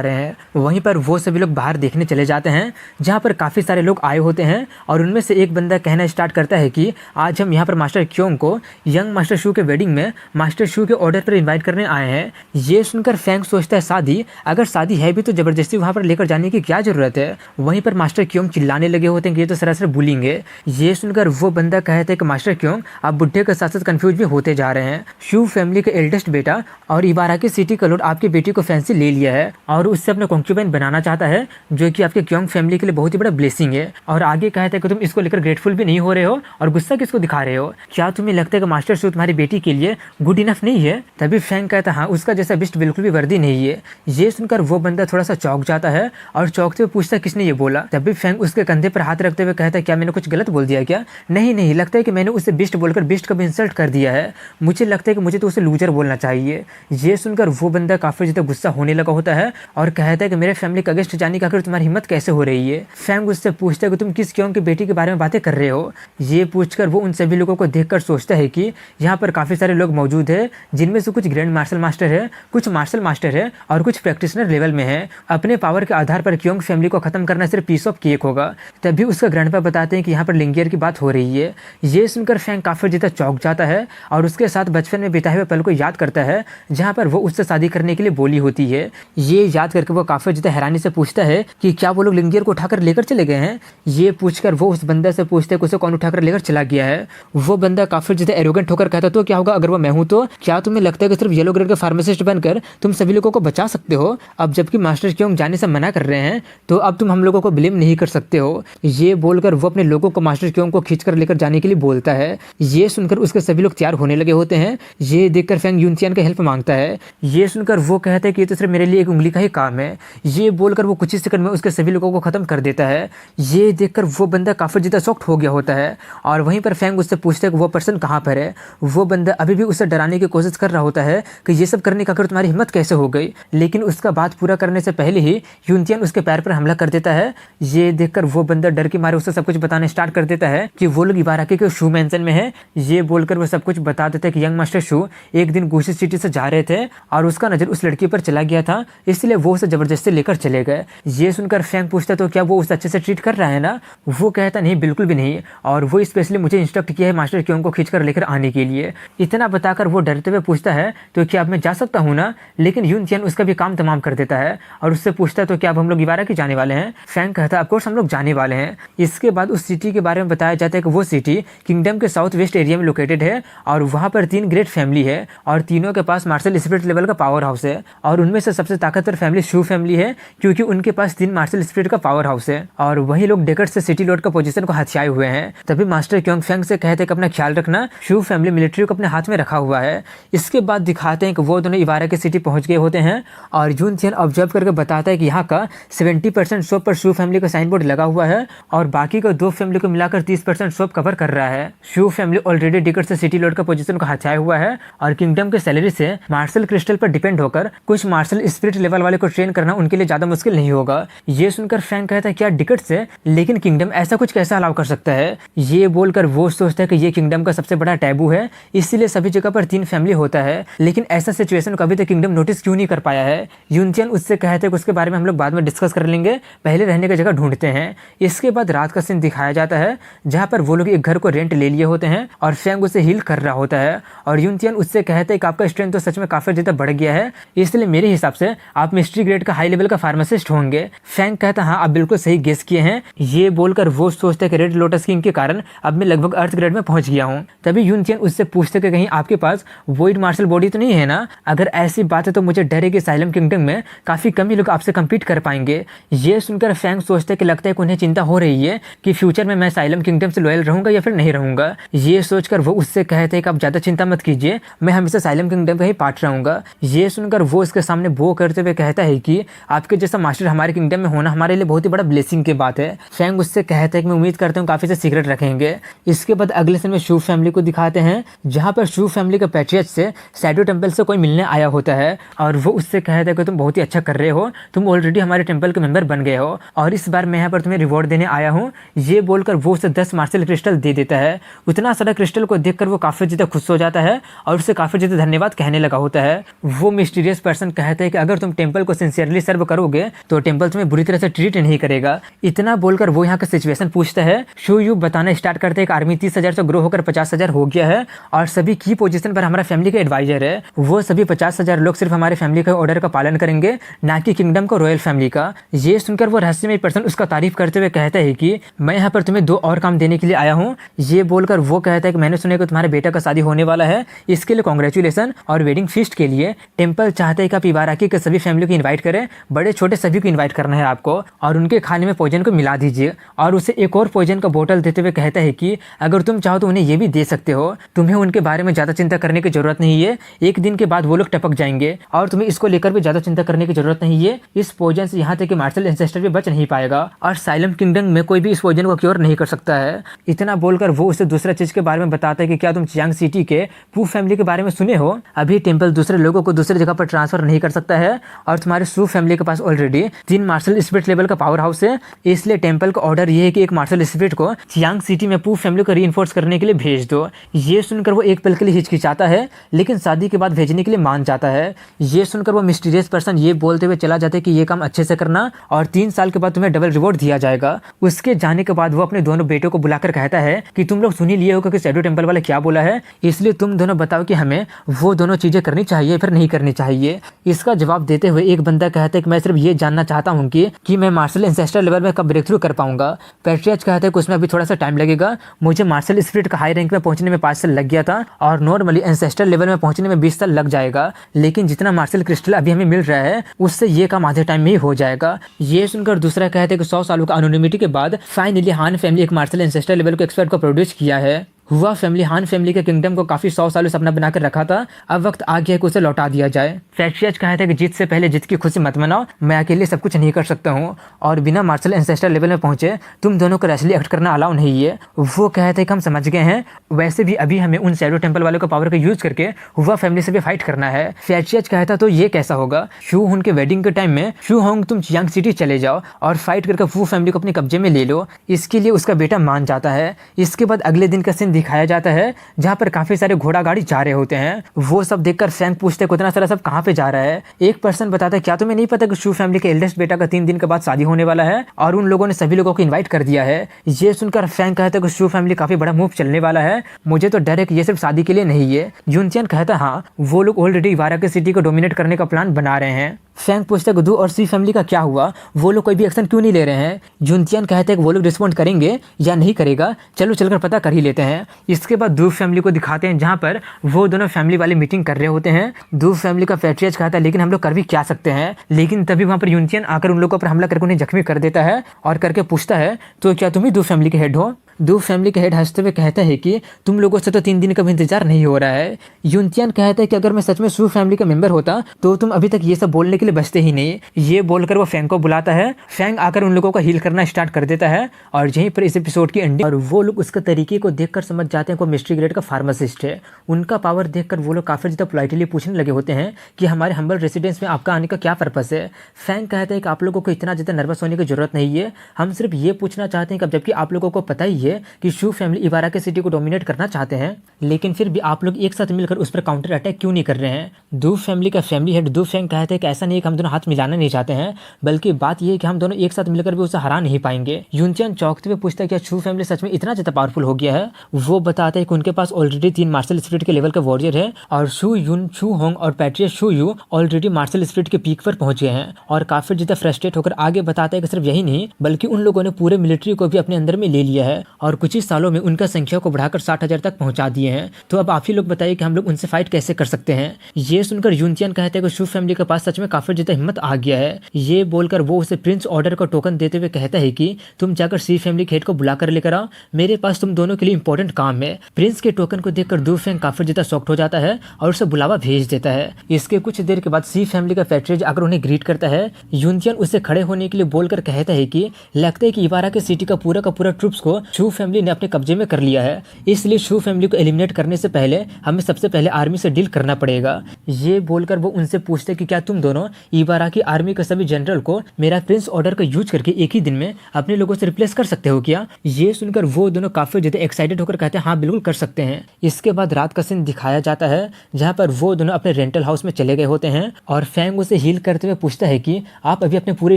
रहे हैं। वहीं पर वो सभी लोग बाहर देखने चले जाते हैं जहाँ पर काफ़ी सारे लोग आए होते हैं और उनमें से एक बंदा कहना स्टार्ट करता है कि आज हम यहाँ पर मास्टर क्योंग को यंग मास्टर शू के वेडिंग में मास्टर शू के ऑर्डर पर इन्वाइट करने आए हैं। ये सुनकर फैंग सोचता है शादी, अगर शादी है भी तो ज़बरदस्ती वहाँ पर लेकर जाने की क्या ज़रूरत है। वहीं पर मास्टर क्योंग चिल्लाने लगे होते हैं कि ये तो सरासर बुलिंग है। ये सुनकर वो बंदा कहता है कि मास्टर क्योंग आप बुढ़े के साथ साथ कन्फ्यूज भी होते जा रहे हैं। शू फैमिली के एल्डेस्ट बेटा और इबाराकी सिटी का लॉर्ड आपकी बेटी को फैंसी ले लिया है और उससे अपने कॉन्क्यूबाइन बनाना चाहता है, जो कि आपके क्योंग फैमिली के लिए बहुत ही बड़ा ब्लेसिंग है। और आगे कहता है कि तुम इसको लेकर ग्रेटफुल भी नहीं हो रहे हो और गुस्सा किसको दिखा रहे हो। क्या तुम्हें लगता है कि मास्टर शू तुम्हारी बेटी के लिए गुड इनफ नहीं है। तभी फैंग कहता है हाँ, उसका जैसा बिस्ट बिल्कुल भी वर्दी नहीं है। ये सुनकर वो बंदा थोड़ा सा चौंक जाता है और चौंकते हुए पूछता है किसने ये बोला। तभी फैंग उसके कंधे पर हाथ रखते हुए कहता है क्या मैंने कुछ गलत बोल दिया क्या। नहीं, लगता है कि मैंने उसे बिस्ट बोलकर बिस्ट का भी इंसल्ट कर दिया है। मुझे लगता है कि मुझे तो उसे लूजर बोलना चाहिए। ये सुनकर वो बंदा काफी ज्यादा गुस्सा होने लगा होता है और कहता है कि मेरे फैमिली का गेस्ट जाने का आखिर तुम्हारी हिम्मत कैसे हो रही है। फैंग उससे पूछता है कि तुम किस क्योंग की बेटी के बारे में बातें कर रहे हो। ये पूछकर वो उन सभी लोगों को देखकर सोचता है कि यहाँ पर काफी सारे लोग मौजूद है, जिनमें से कुछ ग्रैंड मार्शल मास्टर है, कुछ मार्शल मास्टर है और कुछ प्रैक्टिशनर लेवल में है। अपने पावर के आधार पर क्योंग फैमिली को खत्म करना सिर्फ पीस ऑफ केक होगा। तभी उसका ग्रैंडपा बताते हैं कि यहाँ पर लिंगियर की बात हो रही है। ये सुनकर फैंग काफी ज्यादा चौंक जाता है और उसके साथ बचपन में बिताए हुए पल को याद करता है जहाँ पर वो उससे शादी करने के लिए बोली होती है। ये याद करके वो काफी ज्यादा हैरानी से पूछता है कि क्या वो लोग लिंगियर को उठाकर लेकर चले गए हैं। ये पूछकर वो उस बंदा से पूछते हैं कि उसे कौन उठाकर लेकर चला गया है। वो बंदा काफी ज्यादा एरोगेंट होकर कहता तो क्या होगा अगर वो मैं हूं तो। क्या तुम्हें लगता है कि सिर्फ येलो ग्रेड का फार्मासिस्ट बनकर तुम सभी लोगों को बचा सकते हो। अब जबकि मास्टर क्योंग जाने से मना कर रहे हैं तो अब तुम हम लोगों को ब्लेम नहीं कर सकते हो। ये बोलकर वो अपने लोगों को मास्टर क्योंग को खींचकर लेकर जाने के लिए बोलता है। ये सुनकर उसके सभी लोग तैयार होने लगे होते हैं। ये देखकर फैंग यूनसियान का हेल्प मांगता है। ये सुनकर वो कहता है कि ये तो सिर्फ मेरे लिए एक उंगली का ही काम है। ये बोलकर वो कुछ ही सेकंड में उसके सभी लोगों को खत्म कर देता है। ये देखकर वो बंदा काफी ज्यादा शॉक्ड हो गया होता है और वहीं पर फैंग उससे पूछता है कि वो पर्सन कहाँ पर है। वो बंदा अभी भी उसे डराने की कोशिश कर रहा होता है कि ये सब करने का आखिर तुम्हारी हिम्मत कैसे हो गई। लेकिन उसका बात पूरा करने से पहले ही यूनसियान उसके पैर पर हमला कर देता है। ये देखकर वो बंदा डर के मारे उसे सब कुछ बताना स्टार्ट कर देता है कि वो लोग इबाराकी के शू मेंशन में है। ये बोलकर वो सब कुछ बता देता है कि यंग मास्टर शू एक दिन गुशी सिटी से जा रहे थे और उसका नजर उस लड़की पर चला गया था, इसलिए वो उसे जबरदस्ती लेकर चले गए। ये सुनकर फैंग पूछता तो क्या वो उसे अच्छे से ट्रीट कर रहा है ना। वो कहता नहीं, बिल्कुल भी नहीं, और वो स्पेशली मुझे इंस्ट्रक्ट किया है मास्टर क्योंग को खींचकर लेकर आने के लिए। इतना बताकर वो डरते हुए पूछता है तो क्या अब मैं जा सकता हूँ ना। लेकिन यूनसियान उसका भी काम तमाम कर देता है और उससे पूछता है तो क्या अब हम लोग इबाराकी जाने वाले हैं। फैंग कहता है ऑफ कोर्स हम लोग जाने वाले हैं। इसके बाद उस सिटी के बारे में बताया जाता है कि वो सिटी किंगडम के साउथ वेस्ट एरिया में लोकेटेड है और वहाँ पर 3 ग्रेट फैमिली है और तीनों के पास मार्शल स्पिरिट लेवल का पावर हाउस है और उनमें से सबसे ताकतवर फैमिली शू फैमिली है क्योंकि उनके पास 3 मार्शल स्पिरिट का पावर हाउस है और वही लोग डेकर्स से सिटी लॉर्ड का पोजीशन को हथियाए हुए हैं। तभी मास्टर क्योंग फैंग से कहते हैं कि अपना ख्याल रखना, शू फैमिली मिलिट्री को अपने हाथ में रखा हुआ है। इसके बाद दिखाते हैं कि वो दोनों इबाराकी सिटी पहुंच गए होते हैं और यूनसियान ऑब्जर्व करके बताता है कि यहाँ का 70% शॉप पर शू फैमिली का साइन बोर्ड लगा हुआ है और बाकी का 2 फैमिली को मिलाकर 30% शॉप कवर कर रहा है। शू फैमिली ऑलरेडी डेकर से सिटी लॉर्ड का पोजीशन को हथियाया हुआ है और किंगडम के सैलरी से मार्शल क्रिस्टल पर डिपेंड होकर कुछ मार्शल स्पिरिट लेवल वाले को ट्रेन करना उनके लिए ज्यादा मुश्किल नहीं होगा। ये सुनकर फैंग कहता है क्या डिकेट से, लेकिन किंगडम ऐसा कुछ कैसा अलाउ कर सकता है। ये बोलकर वो सोचता है कि ये किंगडम का सबसे बड़ा टैबू है, इसीलिए सभी जगह पर 3 फैमिली होता है, लेकिन ऐसा सिचुएशन कभी तक किंगडम नोटिस क्यों नहीं कर पाया है। यूनसियान उससे कहते हैं कि उसके बारे में हम लोग बाद में डिस्कस कर लेंगे, पहले रहने की जगह ढूंढते हैं। इसके बाद रात का सीन दिखाया जाता है जहाँ पर वो लोग एक घर को रेंट ले लिए होते हैं और फैंग उसे हील कर रहा होता है और यूनसियान उससे कहते हैं कि आपका स्ट्रेंथ तो सच में काफी ज्यादा बढ़ गया है, इसलिए मेरे हिसाब से आप मिस्ट्री ग्रेड का हाई लेवल का फार्मासिस्ट होंगे। फैंग कहता हाँ आप बिल्कुल सही गेस किए हैं। ये बोलकर वो सोचता है कि रेड लोटस किंग के कारण अब मैं लगभग अर्थ ग्रेड में पहुंच गया हूँ। तभी यूनसियान उससे पूछते कि कहीं आपके पास वॉइड मार्शल बॉडी तो नहीं है ना। अगर ऐसी बात है तो मुझे डर है कि साइलम किंगडम में काफी कम ही लोग आपसे कम्पीट कर पाएंगे। ये सुनकर फैंग सोचते कि लगता है कि उन्हें चिंता हो रही है कि फ्यूचर में मैं साइलम किंगडम से लॉयल रहूंगा या फिर नहीं रहूंगा। ये सोचकर वो उससे कहते हैं कि आप ज्यादा चिंता मत कीजिए, मैं हमेशा साइलम किंगडम का ही पार्ट रहूंगा। ये सुनकर वो उसके सामने बो करते हुए कहता है कि आपके जैसा मास्टर हमारे किंगडम में होना हमारे लिए बहुत ही बड़ा ब्लेसिंग की बात है। फैंग उससे कहता है कि मैं उम्मीद करता हूँ काफी से सीक्रेट रखेंगे। इसके बाद अगले सीन में शू फैमिली को दिखाते हैं, जहाँ पर शू फैमिली के पैट्रियट से शैडो टेम्पल से कोई मिलने आया होता है और वो उससे कहता है कि तुम बहुत ही अच्छा कर रहे हो, तुम ऑलरेडी हमारे टेम्पल के मेंबर बन गए हो और इस बार मैं यहाँ पर तुम्हें रिवॉर्ड देने आया हूँ। ये बोलकर वो उसे 10 मार्शल क्रिस्टल दे देता है। उतना सारा क्रिस्टल को देखकर वो काफ़ी ज़्यादा खुश हो जाता है और उसे काफ़ी ज़्यादा धन्यवाद कहने लगा होता है। वो मिस्टीरियस पर्सन कहता है कि अगर तुम टेम्पल को सिंसियरली सर्व करोगे तो टेम्पल तुम्हें बुरी तरह से ट्रीट नहीं करेगा। इतना बोलकर वो यहाँ का सिचुएशन पूछता है। शू यू बताना स्टार्ट करते हैं कि आर्मी 30,000 से ग्रो होकर 50,000 हो गया है और सभी की पोजीशन पर हमारा फैमिली का एडवाइजर है। वो सभी 50,000 लोग सिर्फ हमारे फैमिली के ऑर्डर का पालन करेंगे, ना कि किंगडम को रॉयल फैमिली का। ये सुनकर वो रहस्यमय पर्सन उसका तारीफ करते हुए कहता है कि मैं यहाँ पर तुम्हें 2 और काम देने के लिए आया हूँ। ये बोलकर वो कहता है कि मैंने सुना कि तुम्हारे बेटा का शादी होने वाला है, इसके लिए कांग्रेचुलेसन और वेडिंग फीस्ट के लिए टेम्पल चाहते हैं कि आप इबाराकी के सभी फैमिली को इन्वाइट करें, बड़े छोटे सभी को इन्वाइट करना है आपको और उनके खाने में पॉइजन को मिला दीजिए। और उसे एक और पॉइजन का बोतल देते हुए कहता है कि अगर तुम चाहो तो उन्हें ये भी दे सकते हो, तुम्हें उनके बारे में ज़्यादा चिंता करने की जरूरत नहीं है, एक दिन के बाद वो लोग टपक जाएंगे और तुम्हें इसको लेकर भी ज़्यादा चिंता करने की जरूरत नहीं है। इस पॉइजन से यहाँ तक कि मार्शल एंसेस्टर भी बच नहीं पाएगा और साइलम किंगडम में कोई भी इस पॉइजन को क्योर नहीं कर सकता है। इतना बोलकर वो उसे दूसरा चीज के बारे में बताता है कि क्या तुम चियांग सिटी के पू फैमिली के बारे में सुने हो? अभी टेम्पल दूसरे लोगों को दूसरी जगह पर ट्रांसफर नहीं कर सकता है और तुम्हारे शू फैमिली के पास ऑलरेडी 3 मार्शल स्पिरिट लेवल का पावर हाउस है, इसलिए टेम्पल का ऑर्डर ये है कि एक मार्शल स्पिरिट को चियांग सिटी में पू फैमिली को रीइंफोर्स करने के लिए भेज दो। ये सुनकर वो एक पल के लिए हिचकिचाता है, लेकिन शादी के बाद भेजने के लिए मान जाता है। ये सुनकर वो मिस्टीरियस पर्सन ये बोलते हुए चला जाता है कि ये काम अच्छे से करना और 3 साल के बाद तुम्हें डबल रिवॉर्ड दिया जाएगा। उसके जाने के बाद वो अपने दोनों बेटों को बुलाकर कहता है कि तुम लोग सुन ही लिए हो कि शैडो टेम्पल वाले क्या बोला है, इसलिए तुम दोनों बताओ कि हमें वो दोनों चीजें करनी चाहिए फिर नहीं करनी चाहिए। इसका जवाब देते हुए एक बंदा कहता है कि मैं सिर्फ ये जानना चाहता हूँ कि मैं मार्शल एंसेस्टर लेवल में कब ब्रेक थ्रू कर पाऊंगा। पैट्रियट कहता है कि उसमें अभी थोड़ा सा टाइम लगेगा, मुझे मार्शल स्पिरिट का हाई रैंक में पहुंचने में 5 साल लग गया था और नॉर्मली एंसेस्टर लेवल में पहुंचने में 20 साल लग जाएगा, लेकिन जितना मार्शल क्रिस्टल अभी हमें मिल रहा है उससे ये काम आधे टाइम में ही हो जाएगा। ये सुनकर दूसरा कहते हैं कि 100 सालों का एनोनिमिटी के बाद फाइनली हान फैमिली एक मार्शल एंसेस्टर लेवल के एक्सपर्ट को प्रोड्यूस किया है। हुआ फैमिली हान फैमिली के किंगडम को काफी 100 सालों से अपना बनाकर रखा था, अब वक्त आ गया है कि उसे लौटा दिया जाए। फैक्शियज कहते हैं कि जीत से पहले जीत की खुशी मत मनाओ, मैं अकेले सब कुछ नहीं कर सकता हूँ और बिना मार्शल एंसेस्टर लेवल में पहुंचे तुम दोनों को रैशली एक्ट करना अलाउ नहीं है। वो कहते हैं कि हम समझ गए हैं, वैसे भी अभी हमें उन शैडो टेम्पल वालों का पावर का यूज करके हुआ फैमिली से भी फाइट करना है। फैक्शियज कहता तो ये कैसा होगा, शू होंग के वेडिंग के टाइम में शू होंग तुम चियांग सिटी चले जाओ और फाइट करके वो फैमिली को अपने कब्जे में ले लो। इसके लिए उसका बेटा मान जाता है। इसके बाद अगले दिन का सीन दिखाया जाता है जहाँ पर काफी सारे घोड़ा गाड़ी जा रहे होते हैं। वो सब देखकर फ्रैंक पूछते हैं कितना सारा सब कहाँ पे जा रहा है। एक पर्सन बताता है क्या तुम्हें नहीं पता कि शू फैमिली के एल्डेस्ट बेटा का 3 दिन के बाद शादी होने वाला है और उन लोगों ने सभी लोगों को इनवाइट कर दिया है। ये सुनकर फ्रैंक कहता है कि शू फैमिली काफी बड़ा मूव चलने वाला है, मुझे तो डर है कि ये सिर्फ शादी के लिए नहीं है। यूनचियन कहता है हाँ, वो लोग ऑलरेडी इबाराकी सिटी को डोमिनेट करने का प्लान बना रहे हैं। फ्रैंक पूछता है कि दू और सी फैमिली का क्या हुआ, वो लोग कोई भी एक्शन क्यों नहीं ले रहे हैं। जुनचियन कहते हैं कि वो लोग रिस्पॉन्ड करेंगे या नहीं करेगा, चलो चलकर पता कर ही लेते हैं। इसके बाद दू फैमिली को दिखाते हैं जहाँ पर वो दोनों फैमिली वाले मीटिंग कर रहे होते हैं। दू फैमिली का पैट्रियट कहता है लेकिन हम लोग कर भी क्या सकते हैं, लेकिन तभी वहाँ पर यूनचियन आकर उन लोगों पर हमला करके उन्हें जख्मी कर देता है और करके पूछता है तो क्या तुम ही दू फैमिली के हेड हो। दू फैमिली के हेड हंसते हुए कहता है कि तुम लोगों से तो 3 दिन का भी इंतजार नहीं हो रहा है। यूनचियन कहता है कि अगर मैं सच में शू फैमिली का मेंबर होता तो तुम अभी तक ये सब बोलने के लिए बचते ही नहीं। ये बोलकर वो फैंग को बुलाता है। फैंग आकर उन लोगों को हील करना स्टार्ट कर देता है और यहीं पर इस एपिसोड की एंडिंग। और वो लोग उसके तरीके को देखकर समझ जाते हैं कि वो मिस्ट्री ग्रेड का फार्मासिस्ट है। उनका पावर देखकर वो लोग काफी ज्यादा पोलाइटली पूछने लगे होते हैं कि हमारे हम्बल रेसिडेंस में आपका आने का क्या पर्पस है। फैंग कहता है कि आप लोगों को इतना ज्यादा नर्वस होने की जरूरत नहीं है, हम सिर्फ ये पूछना चाहते हैं कि जबकि आप लोगों को पता ही है कि शू फैमिली इबाराकी सिटी को डोमिनेट करना चाहते हैं, लेकिन फिर भी आप लोग एक साथ मिलकर उस पर काउंटर अटैक क्यों नहीं कर रहे हैं। दू फैमिली का फैमिली हेड दू फैंग कहते हैं कि ऐसा नहीं कि हम दोनों हाथ मिलाना नहीं चाहते हैं, बल्कि बात यह है कि हम दोनों एक साथ मिलकर भी उसे हरा नहीं पाएंगे। यूनचियन चौंकते हुए पूछता है क्या शू फैमिली सच में इतना ज्यादा पावरफुल हो गया है। वो बताता है कि उनके पास ऑलरेडी 3 मार्शल स्पिरिट के लेवल का वॉरियर है और शू यून, शू होंग और patriot Shu Yu already martial spirit के पीक पर पहुंच गए हैं। और काफी ज्यादा फ्रस्ट्रेट होकर आगे बताता है कि सिर्फ यही नहीं बल्कि उन लोगों ने पूरे मिलिट्री को भी अपने अंदर में ले लिया है और कुछ ही सालों में उनका संख्या को बढ़ाकर 60,000 तक पहुंचा दिए हैं। तो अब आप ही लोग बताइए कि हम लोग उनसे फाइट कैसे कर सकते हैं। ये सुनकर यूनचियन कहते हैं कि शू फैमिली के पास सच में काफी ज्यादा हिम्मत आ गया है। ये बोलकर वो उसे प्रिंस ऑर्डर का टोकन देते हुए कहता है कि तुम जाकर सी फैमिली के हेड को बुलाकर लेकर आओ, मेरे पास तुम दोनों के लिए इंपॉर्टेंट काम है। प्रिंस के टोकन को देखकर दू फैंग काफी ज्यादा शॉक्ड हो जाता है और उसे बुलावा भेज देता है। इसके कुछ देर के बाद सी फैमिली का पैट्रियट आकर उन्हें ग्रीट करता है। यूनचियन उससे खड़े होने के लिए बोलकर कहता है कि लगता है कि इबाराकी सिटी का पूरा ट्रुप्स को शू शू फैमिली ने अपने कब्जे में कर लिया है, इसलिए शू फैमिली को एलिमिनेट करने से पहले हमें सबसे पहले आर्मी से डील करना पड़ेगा। ये बोलकर वो उनसे पूछते कि क्या तुम दोनों इबारा की आर्मी के सभी जनरल को मेरा प्रिंस ऑर्डर का यूज करके एक ही दिन में अपने लोगों से रिप्लेस कर सकते हो क्या? ये सुनकर वो दोनों काफी ज्यादा एक्साइटेड होकर कहते हैं हाँ बिल्कुल कर सकते हैं। इसके बाद रात का सीन दिखाया जाता है जहाँ पर वो दोनों अपने रेंटल हाउस में चले गए होते हैं और फैंग उसे हील करते हुए पूछता है कि आप अभी अपने पूरे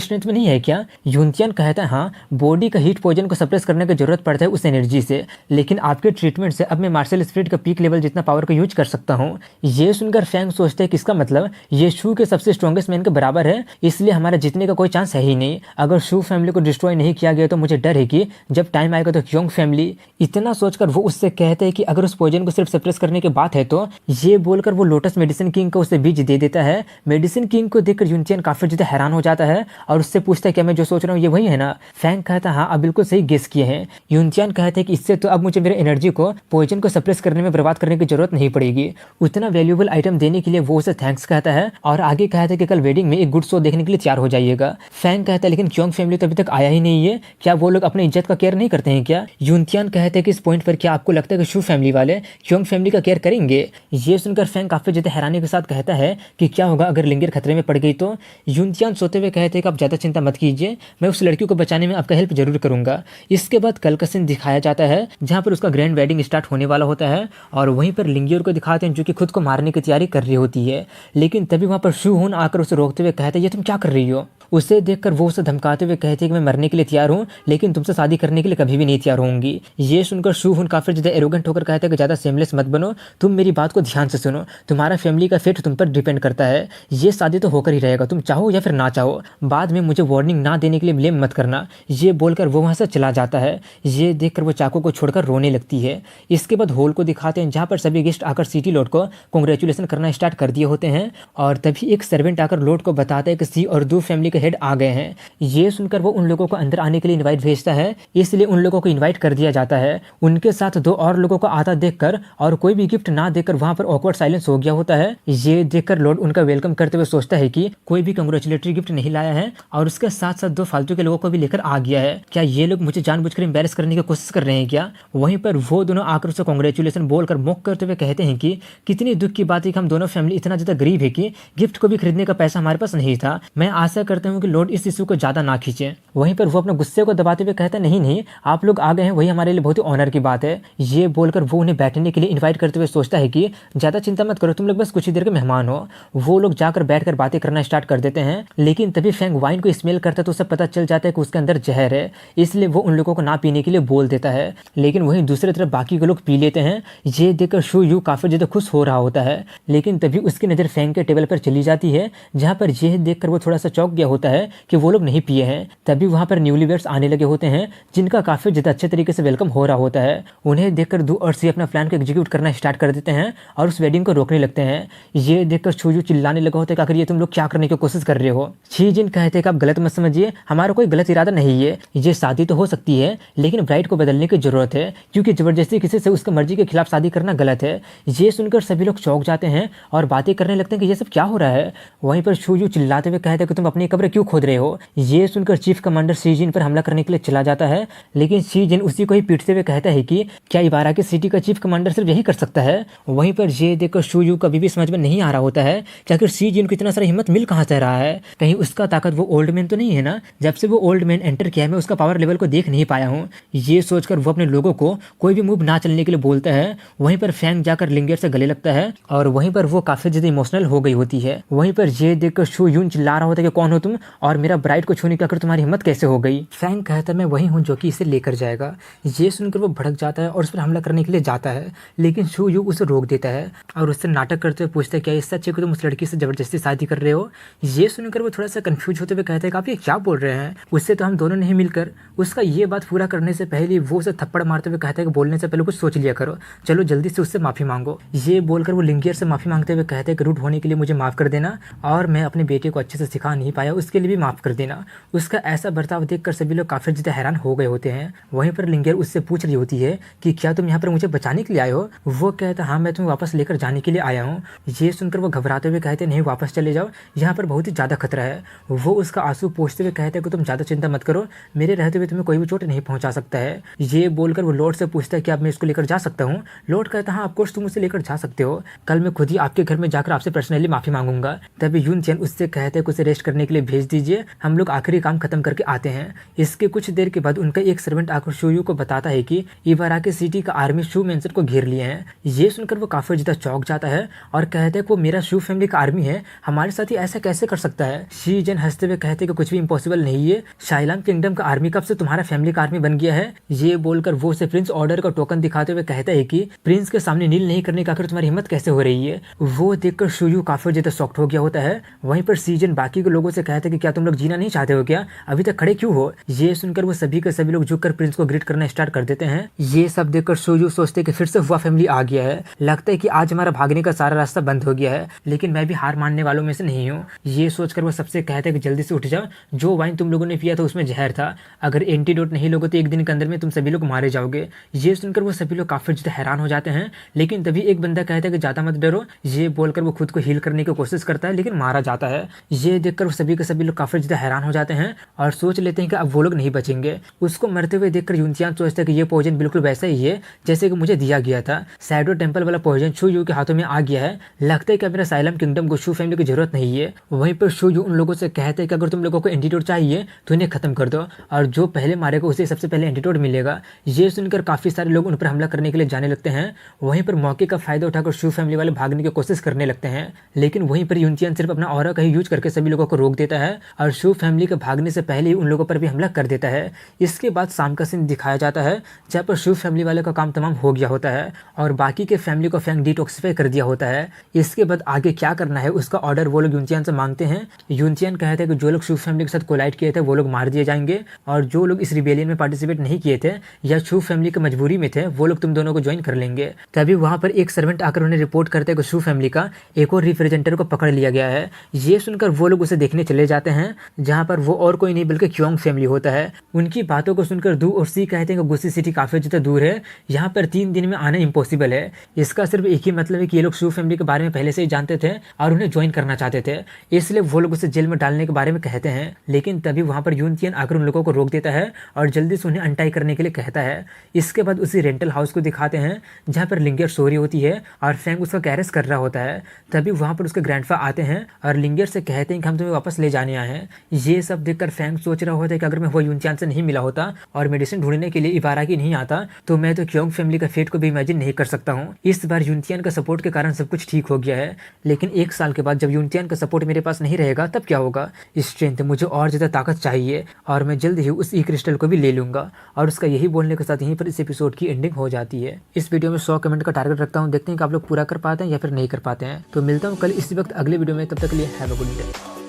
स्ट्रेंथ में नहीं है क्या? यूनतियान कहता है हाँ, बॉडी का हीट पॉइजन को सप्रेस करने की जरूरत पड़ता है उस एनर्जी से, लेकिन आपके ट्रीटमेंट से अब मैं मार्शल स्पिरिट का पीक लेवल जितना पावर को यूज कर सकता हूँ। ये सुनकर फैंग सोचते हैं कि इसका मतलब ये शू के सबसे स्ट्रॉन्गेस्ट मैन के बराबर है, इसलिए हमारा जीतने का कोई चांस है ही नहीं। अगर शू फैमिली को डिस्ट्रॉय नहीं किया गया तो मुझे डर है कि जब टाइम आएगा तो क्योंग फैमिली। इतना सोचकर वो उससे कहते हैं कि अगर उस पॉइजन को सिर्फ सप्रेस करने की बात है तो ये बोलकर वो लोटस मेडिसिन किंग को उसे बीज दे देता है। मेडिसिन किंग को देखकर यूनतियान काफी ज्यादा हैरान हो जाता है और उससे पूछता है क्या मैं जो सोच रहा हूँ ये वही है ना? फैंग कहता है हाँ आप बिल्कुल सही गेस किए हैं। यूनतियान कहते हैं कि इससे तो अब मुझे मेरे एनर्जी को पॉइजन को सप्रेस करने में बर्बाद करने की जरूरत नहीं पड़ेगी। उतना वैल्यूएबल आइटम देने के लिए वो उसे थैंक्स कहता है और आगे कहता है कि कल वेडिंग में एक गुड शो देखने के लिए तैयार हो जाइएगा। फैंग कहता है लेकिन क्योंग फैमिली तो अभी तक आया ही नहीं है, क्या वो लोग अपनी इज्जत का केयर नहीं करते हैं क्या? यूनतियान कहते हैं कि इस पॉइंट पर क्या आपको लगता है कि शू फैमिली वाले क्योंग फैमिली का केयर करेंगे? ये सुनकर फैंग काफी ज्यादा हैरानी के साथ कहता है कि क्या होगा अगर लिंगर खतरे में पड़ गई तो? यूनतियान सोते हुए कहते हैं कि आप ज्यादा चिंता मत कीजिए, मैं उस लड़की को बचाने में आपका हेल्प जरूर करूंगा। इसके बाद कल का सीन दिखाया जाता है जहाँ पर उसका ग्रैंड वेडिंग स्टार्ट होने वाला होता है और वहीं पर लिंगियर को दिखाते हैं जो कि खुद को मारने की तैयारी कर रही होती है, लेकिन तभी वहाँ पर शू हुन आकर उसे रोकते हुए कहते हैं ये तुम क्या कर रही हो? उसे देखकर वो उसे धमकाते हुए कहती है कि मैं मरने के लिए तैयार हूँ लेकिन तुमसे शादी करने के लिए कभी भी नहीं तैयार होंगी। ये सुनकर शू हुन काफी ज्यादा एरोगेंट होकर कहते हैं कि ज्यादा सेमलेस मत बनो, तुम मेरी बात को ध्यान से सुनो, तुम्हारा फैमिली का फेट तुम पर डिपेंड करता है, ये शादी तो होकर ही रहेगा, तुम चाहो या फिर ना चाहो, बाद में मुझे वार्निंग ना देने के लिए ब्लेम मत करना। ये बोलकर वो वहाँ से चला जाता है। ये देखकर वो चाकू को छोड़कर रोने लगती है। इसके बाद हॉल को दिखाते हैं जहाँ पर सभी गेस्ट आकर सिटी लॉर्ड को कांग्रेचुलेशन करना स्टार्ट कर दिए होते हैं और तभी एक सर्वेंट आकर लॉर्ड को बताता है कि सी और दू फैमिली के हेड आ गए हैं। ये सुनकर वो उन लोगों को अंदर आने के लिए इनवाइट भेजता है, इसलिए उन लोगों को इनवाइट कर दिया जाता है। उनके साथ दो और लोगों को आता देखकर और कोई भी गिफ्ट ना देकर वहां पर ऑकवर्ड साइलेंस हो गया होता है। ये देखकर लॉर्ड उनका वेलकम करते हुए सोचता है कि कोई भी कंग्रेचुलेटरी गिफ्ट नहीं लाया है और उसके साथ साथ दो फालतू के लोगों को भी लेकर आ गया है, क्या ये लोग मुझे जानबूझकर एम्बैरेस करने की कोशिश कर रहे हैं क्या? वहीं पर वो दोनों आकर उसे कांग्रेचुलेशन बोलकर मॉक करते हुए कहते हैं कि कितनी दुख की बात है कि हम दोनों फैमिली इतना ज्यादा गरीब है कि गिफ्ट को भी खरीदने का पैसा हमारे पास नहीं था। मैं आशा करता हूँ कि लॉर्ड इस इशू को ज्यादा ना खींचे। वहीं पर वो अपने गुस्से को दबाते हुए कहता है नहीं नहीं, आप लोग आ गए हैं वही हमारे लिए बहुत ही ऑनर की बात है। ये बोलकर वो उन्हें बैठने के लिए इन्वाइट करते हुए सोचता है कि ज्यादा चिंता मत करो, तुम लोग बस कुछ ही देर के मेहमान हो। वो लोग जाकर बैठकर बातें करना स्टार्ट कर देते हैं, लेकिन तभी फैंग वाइन को स्मेल करता है तो उसे पता चल जाता है कि उसके अंदर जहर है, इसलिए वो उन लोगों को ना पीने के लिए बोल देता है। लेकिन वहीं दूसरी तरफ बाकी के लोग पी लेते हैं। ये देखकर शू यू काफी ज्यादा खुश हो रहा होता है, लेकिन तभी उसकी नजर फैंग के टेबल पर चली जाती है जहाँ पर यह देखकर वो थोड़ा सा चौंक गया होता है कि वो लोग नहीं पिए हैं। तभी वहाँ पर न्यूलीवेड्स आने लगे होते हैं जिनका काफी ज्यादा अच्छे तरीके से वेलकम हो रहा होता है। उन्हें देखकर दू और सी अपना प्लान को एग्जीक्यूट करना स्टार्ट कर देते हैं और उस वेडिंग को रोकने लगते हैं। ये देखकर शूयू चिल्लाने लगा होता है कि आखिर ये तुम लोग क्या करने की कोशिश कर रहे हो? शी जिन कहते हैं कि आप गलत मत समझिए, हमारा कोई गलत इरादा नहीं है, ये शादी तो हो सकती है लेकिन ब्राइड को बदलने की जरूरत है क्योंकि जबरदस्ती किसी से उसकी मर्जी के खिलाफ शादी करना गलत है। ये सुनकर सभी लोग चौंक जाते हैं और बातें करने लगते हैं कि ये सब क्या हो रहा है। वहीं पर शूयू चिल्लाते हुए कहते हैं कि तुम अपनी कब्र क्यों खोद रहे हो। ये सुनकर चीफ कमांडर शी जिन पर हमला करने के लिए चला जाता है, लेकिन शी जिन उसी को ही पीटते हुए कहता है कि क्या इबारा की सिटी का चीफ कमांडर सिर्फ यही कर सकता है। वहीं पर ये देखकर शूयू कभी भी समझ में नहीं आ रहा होता है कि आखिर शी जिन को इतना सारा हिम्मत मिल कहां से रहा है, कहीं उसका ताकत वो ओल्ड मैन तो नहीं है ना। जब से वो ओल्ड मैन एंटर किया है मैं उसका पावर लेवल को देख नहीं पाया हूँ। ये सोचकर वो अपने लोगों को कोई भी मूव ना चलने के लिए बोलता है। वहीं पर फैंग जाकर लिंगर से गले लगता है और वहीं पर वो काफी ज्यादा इमोशनल हो गई होती है। वहीं पर ये देखकर शू यून चिल्ला रहा होता है कि कौन हो तुम और मेरा ब्राइड को छूने की आखिर तुम्हारी हिम्मत कैसे हो गई। फैंग कहता है मैं वही हूँ जो कि इसे लेकर जाएगा। ये सुनकर वो भड़क जाता है और उस पर हमला करने के लिए जाता है, लेकिन शू यू उसे रोक देता है और उससे नाटक करते हुए पूछता है क्या इससे अच्छे को तुम उस लड़की से जबरदस्ती शादी कर रहे हो। ये सुनकर वो थोड़ा सा कंफ्यूज होते हुए कहते हैं कि आप ये क्या बोल रहे हैं, उससे तो हम दोनों नहीं मिलकर। उसका ये बात पूरा करने से पहले वो उसे थप्पड़ मारते हुए कहता है कि बोलने से पहले कुछ सोच लिया करो, चलो जल्दी से उससे माफी मांगो। ये बोलकर वो लिंगियर से माफी मांगते हुए कहते हैं कि रूड होने के लिए मुझे माफ कर देना और मैं अपने बेटे को अच्छे से सिखा नहीं पाया उसके लिए भी माफ कर देना। उसका ऐसा बर्ताव देखकर सभी लोग काफी ज्यादा हैरान हो गए होते हैं। वहीं पर लिंगियर उससे पूछ रही होती है कि क्या तुम यहाँ पर मुझे बचाने के लिए आए हो। वो कहता हाँ मैं तुम्हें वापस लेकर जाने के लिए आया हूँ। ये सुनकर वो घबराते हुए कहते नहीं वापस चले जाओ, यहाँ पर बहुत ही ज्यादा खतरा है। वो उसका आंसू पोंछते हुए कहते कि तुम ज्यादा चिंता मत करो, मेरे रहते हुए तुम्हें कोई भी चोट नहीं पहुंचा सकता है। ये बोलकर वो लॉर्ड से पूछता है कि अब मैं इसको लेकर जा सकता हूँ। लॉर्ड कहता है हाँ ऑफकोर्स तुम उसे लेकर जा सकते हो, कल मैं खुद ही आपके घर में जाकर आपसे पर्सनली माफी मांगूंगा। तभी यून चैन उससे कहते हैं कि उसे रेस्ट करने के लिए भेज दीजिए, हम लोग आखिरी काम खत्म करके आते हैं। इसके कुछ देर के बाद उनका एक सर्वेंट आकर शोयू को बताता है कि इबाराकी सिटी का आर्मी शू मेंशन को घेर लिए हैं। ये सुनकर वो काफी ज्यादा चौंक जाता है और कहते हैं कि वो मेरा शू फैमिली का आर्मी है, हमारे साथ ही ऐसा कैसे कर सकता है। शी जेन हंसते हुए कहते हैं कि कुछ भी इम्पॉसिबल नहीं है, शाइलाम किंगडम का आर्मी कब से तुम्हारा फैमिली का आर्मी बन गया है। ये बोलकर वो उसे प्रिंस ऑर्डर का टोकन दिखाते हुए कहता है कि प्रिंस के सामने नील नहीं करने का आखिर तुम्हारी हिम्मत कैसे हो रही है। वो देखकर शोयू काफी ज्यादा शॉक्ड हो गया होता है। वहीं पर शी जेन बाकी के लोगों से कहते हैं कि क्या तुम लोग जीना नहीं चाहते हो क्या, अभी तक खड़े क्यों हो। ये सुनकर वो सभी के सभी लोग झुककर प्रिंस को ग्रीट करना स्टार्ट कर देते हैं। ये सब देखकर शोयू सोचते कि फिर से हुआ फैमिली आ गया है, लगता है कि आज हमारा भागने का सारा रास्ता बंद हो गया है, लेकिन मैं भी हार मानने वालों में से नहीं हूँ। ये सोचकर वो सबसे कहते हैं कि जल्दी से उठ जाओ, जो वाइन तुम लोगों ने पिया था उसमें जहर था, अगर एंटीडोट नहीं लोगे तो एक दिन के अंदर में तुम सभी लोग मारे जाओगे। ये सुनकर वो सभी लोग काफी ज्यादा हैरान हो जाते हैं, लेकिन तभी एक बंदा कहता है कि ज्यादा मत डरो। ये बोलकर वो खुद को हील करने की कोशिश करता है लेकिन मारा जाता है। ये देखकर वो सभी के सभी लोग काफी ज्यादा हैरान हो जाते हैं और सोच लेते हैं कि अब वो लोग नहीं बचेंगे। उसको मरते हुए देखकर यूनचियान सोचता है कि ये पॉइजन बिल्कुल वैसा ही है जैसे कि मुझे दिया गया था, शैडो टेंपल वाला पॉइजन शोयू के हाथों में आ गया है, लगता है कि मेरा साइलम किंगडम को शू फैमिली की जरूरत नहीं है। वहीं पर शोयू उन लोगों से कहते हैं कि अगर तुम लोगों को एंटीडोट चाहिए तो इन्हें खत्म कर दो और जो पहले मारेगा उसे सबसे पहले एंटीडोट मिलेगा। ये सुनकर काफी सारे लोग उन पर हमला करने के लिए जाने लगते हैं। वहीं पर मौके का फायदा उठाकर शू फैमिली वाले भागने की कोशिश करने लगते हैं, लेकिन वहीं पर यूनचियान सिर्फ अपना ऑरा का ही यूज करके सभी लोगों को रोक देता है और शू फैमिली के भागने से पहले ही उन लोगों पर भी हमला कर देता है। इसके बाद शाम का सीन दिखाया जाता है जहाँ पर शू फैमिली वाले का काम तमाम हो गया होता है और बाकी के फैमिली को फैंग डिटॉक्सिफाई कर दिया होता है। इसके बाद आगे क्या करना है उसका ऑर्डर वो लोग यूनचियान से मांगते हैं। यूनचियान कहते हैं कि जो लोग शू फैमिली के साथ कोलाइड किए थे वो लोग मार दिए जाएंगे और जो लोग इस रिबेलियन में पार्टिसिपेट नहीं किए थे या शू फैमिली की मजबूरी में थे वो लोग तुम दोनों को ज्वाइन कर लेंगे। तभी वहां पर एक सर्वेंट आकर उन्हें रिपोर्ट करते हैं कि शू फैमिली का एक और रिप्रेजेंटेटिव को पकड़ लिया गया है। ये सुनकर वो लोग उसे देखने चले जाते हैं जहां पर वो और कोई नहीं बल्कि क्योंग फैमिली होता है। उनकी बातों को सुनकर दू और सी कहते हैं कि गुस्सी सिटी काफी ज्यादा दूर है, यहाँ पर 3 दिन में आना इम्पॉसिबल है। इसका सिर्फ एक ही मतलब है कि ये लोग शू फैमिली के बारे में पहले से ही जानते थे और उन्हें ज्वाइन करना चाहते थे, इसलिए वो लोग उसे जेल में डालने के बारे में कहते हैं। लेकिन तभी वहां पर यूनचियान आकर उन लोगों को रोक देता है और जल्दी से उन्हें अनटाई करने के लिए कहता है। इसके बाद उसी रेंटल हाउस को दिखाते हैं जहाँ पर लिंगियर सो रही होती है और फैंग उसका कैरेस कर रहा होता है। तभी वहां पर उसके ग्रैंडफा आते हैं और लिंगियर से कहते हैं कि हम तुम्हें वापस ले जाने आए हैं। ये सब देखकर फैंग सोच रहा होता है कि अगर मैं वो यूनचियान से नहीं मिला होता और मेडिसिन ढूंढने के लिए इबाराकी नहीं आता तो मैं तो क्योंग फैमिली का फेट को भी इमेजिन नहीं कर सकता हूँ। इस बार यूनचियान का सपोर्ट के कारण सब कुछ ठीक हो गया है, लेकिन 1 साल के बाद जब यूनचियान का सपोर्ट मेरे पास नहीं रहेगा तब क्या होगा। स्ट्रेंथ मुझे और ज्यादा ताकत चाहिए और मैं जल्द ही उस ई क्रिस्टल को भी ले लूंगा। और उसका यही बोलने के साथ यहीं पर इस एपिसोड की एंडिंग हो जाती है। इस वीडियो में 100 कमेंट का टारगेट रखता हूँ, देखते हैं कि आप लोग पूरा कर पाते हैं या फिर नहीं कर पाते हैं। तो मिलता हूँ कल इसी वक्त अगले वीडियो में, तब तक के लिए हैव अ गुड डे।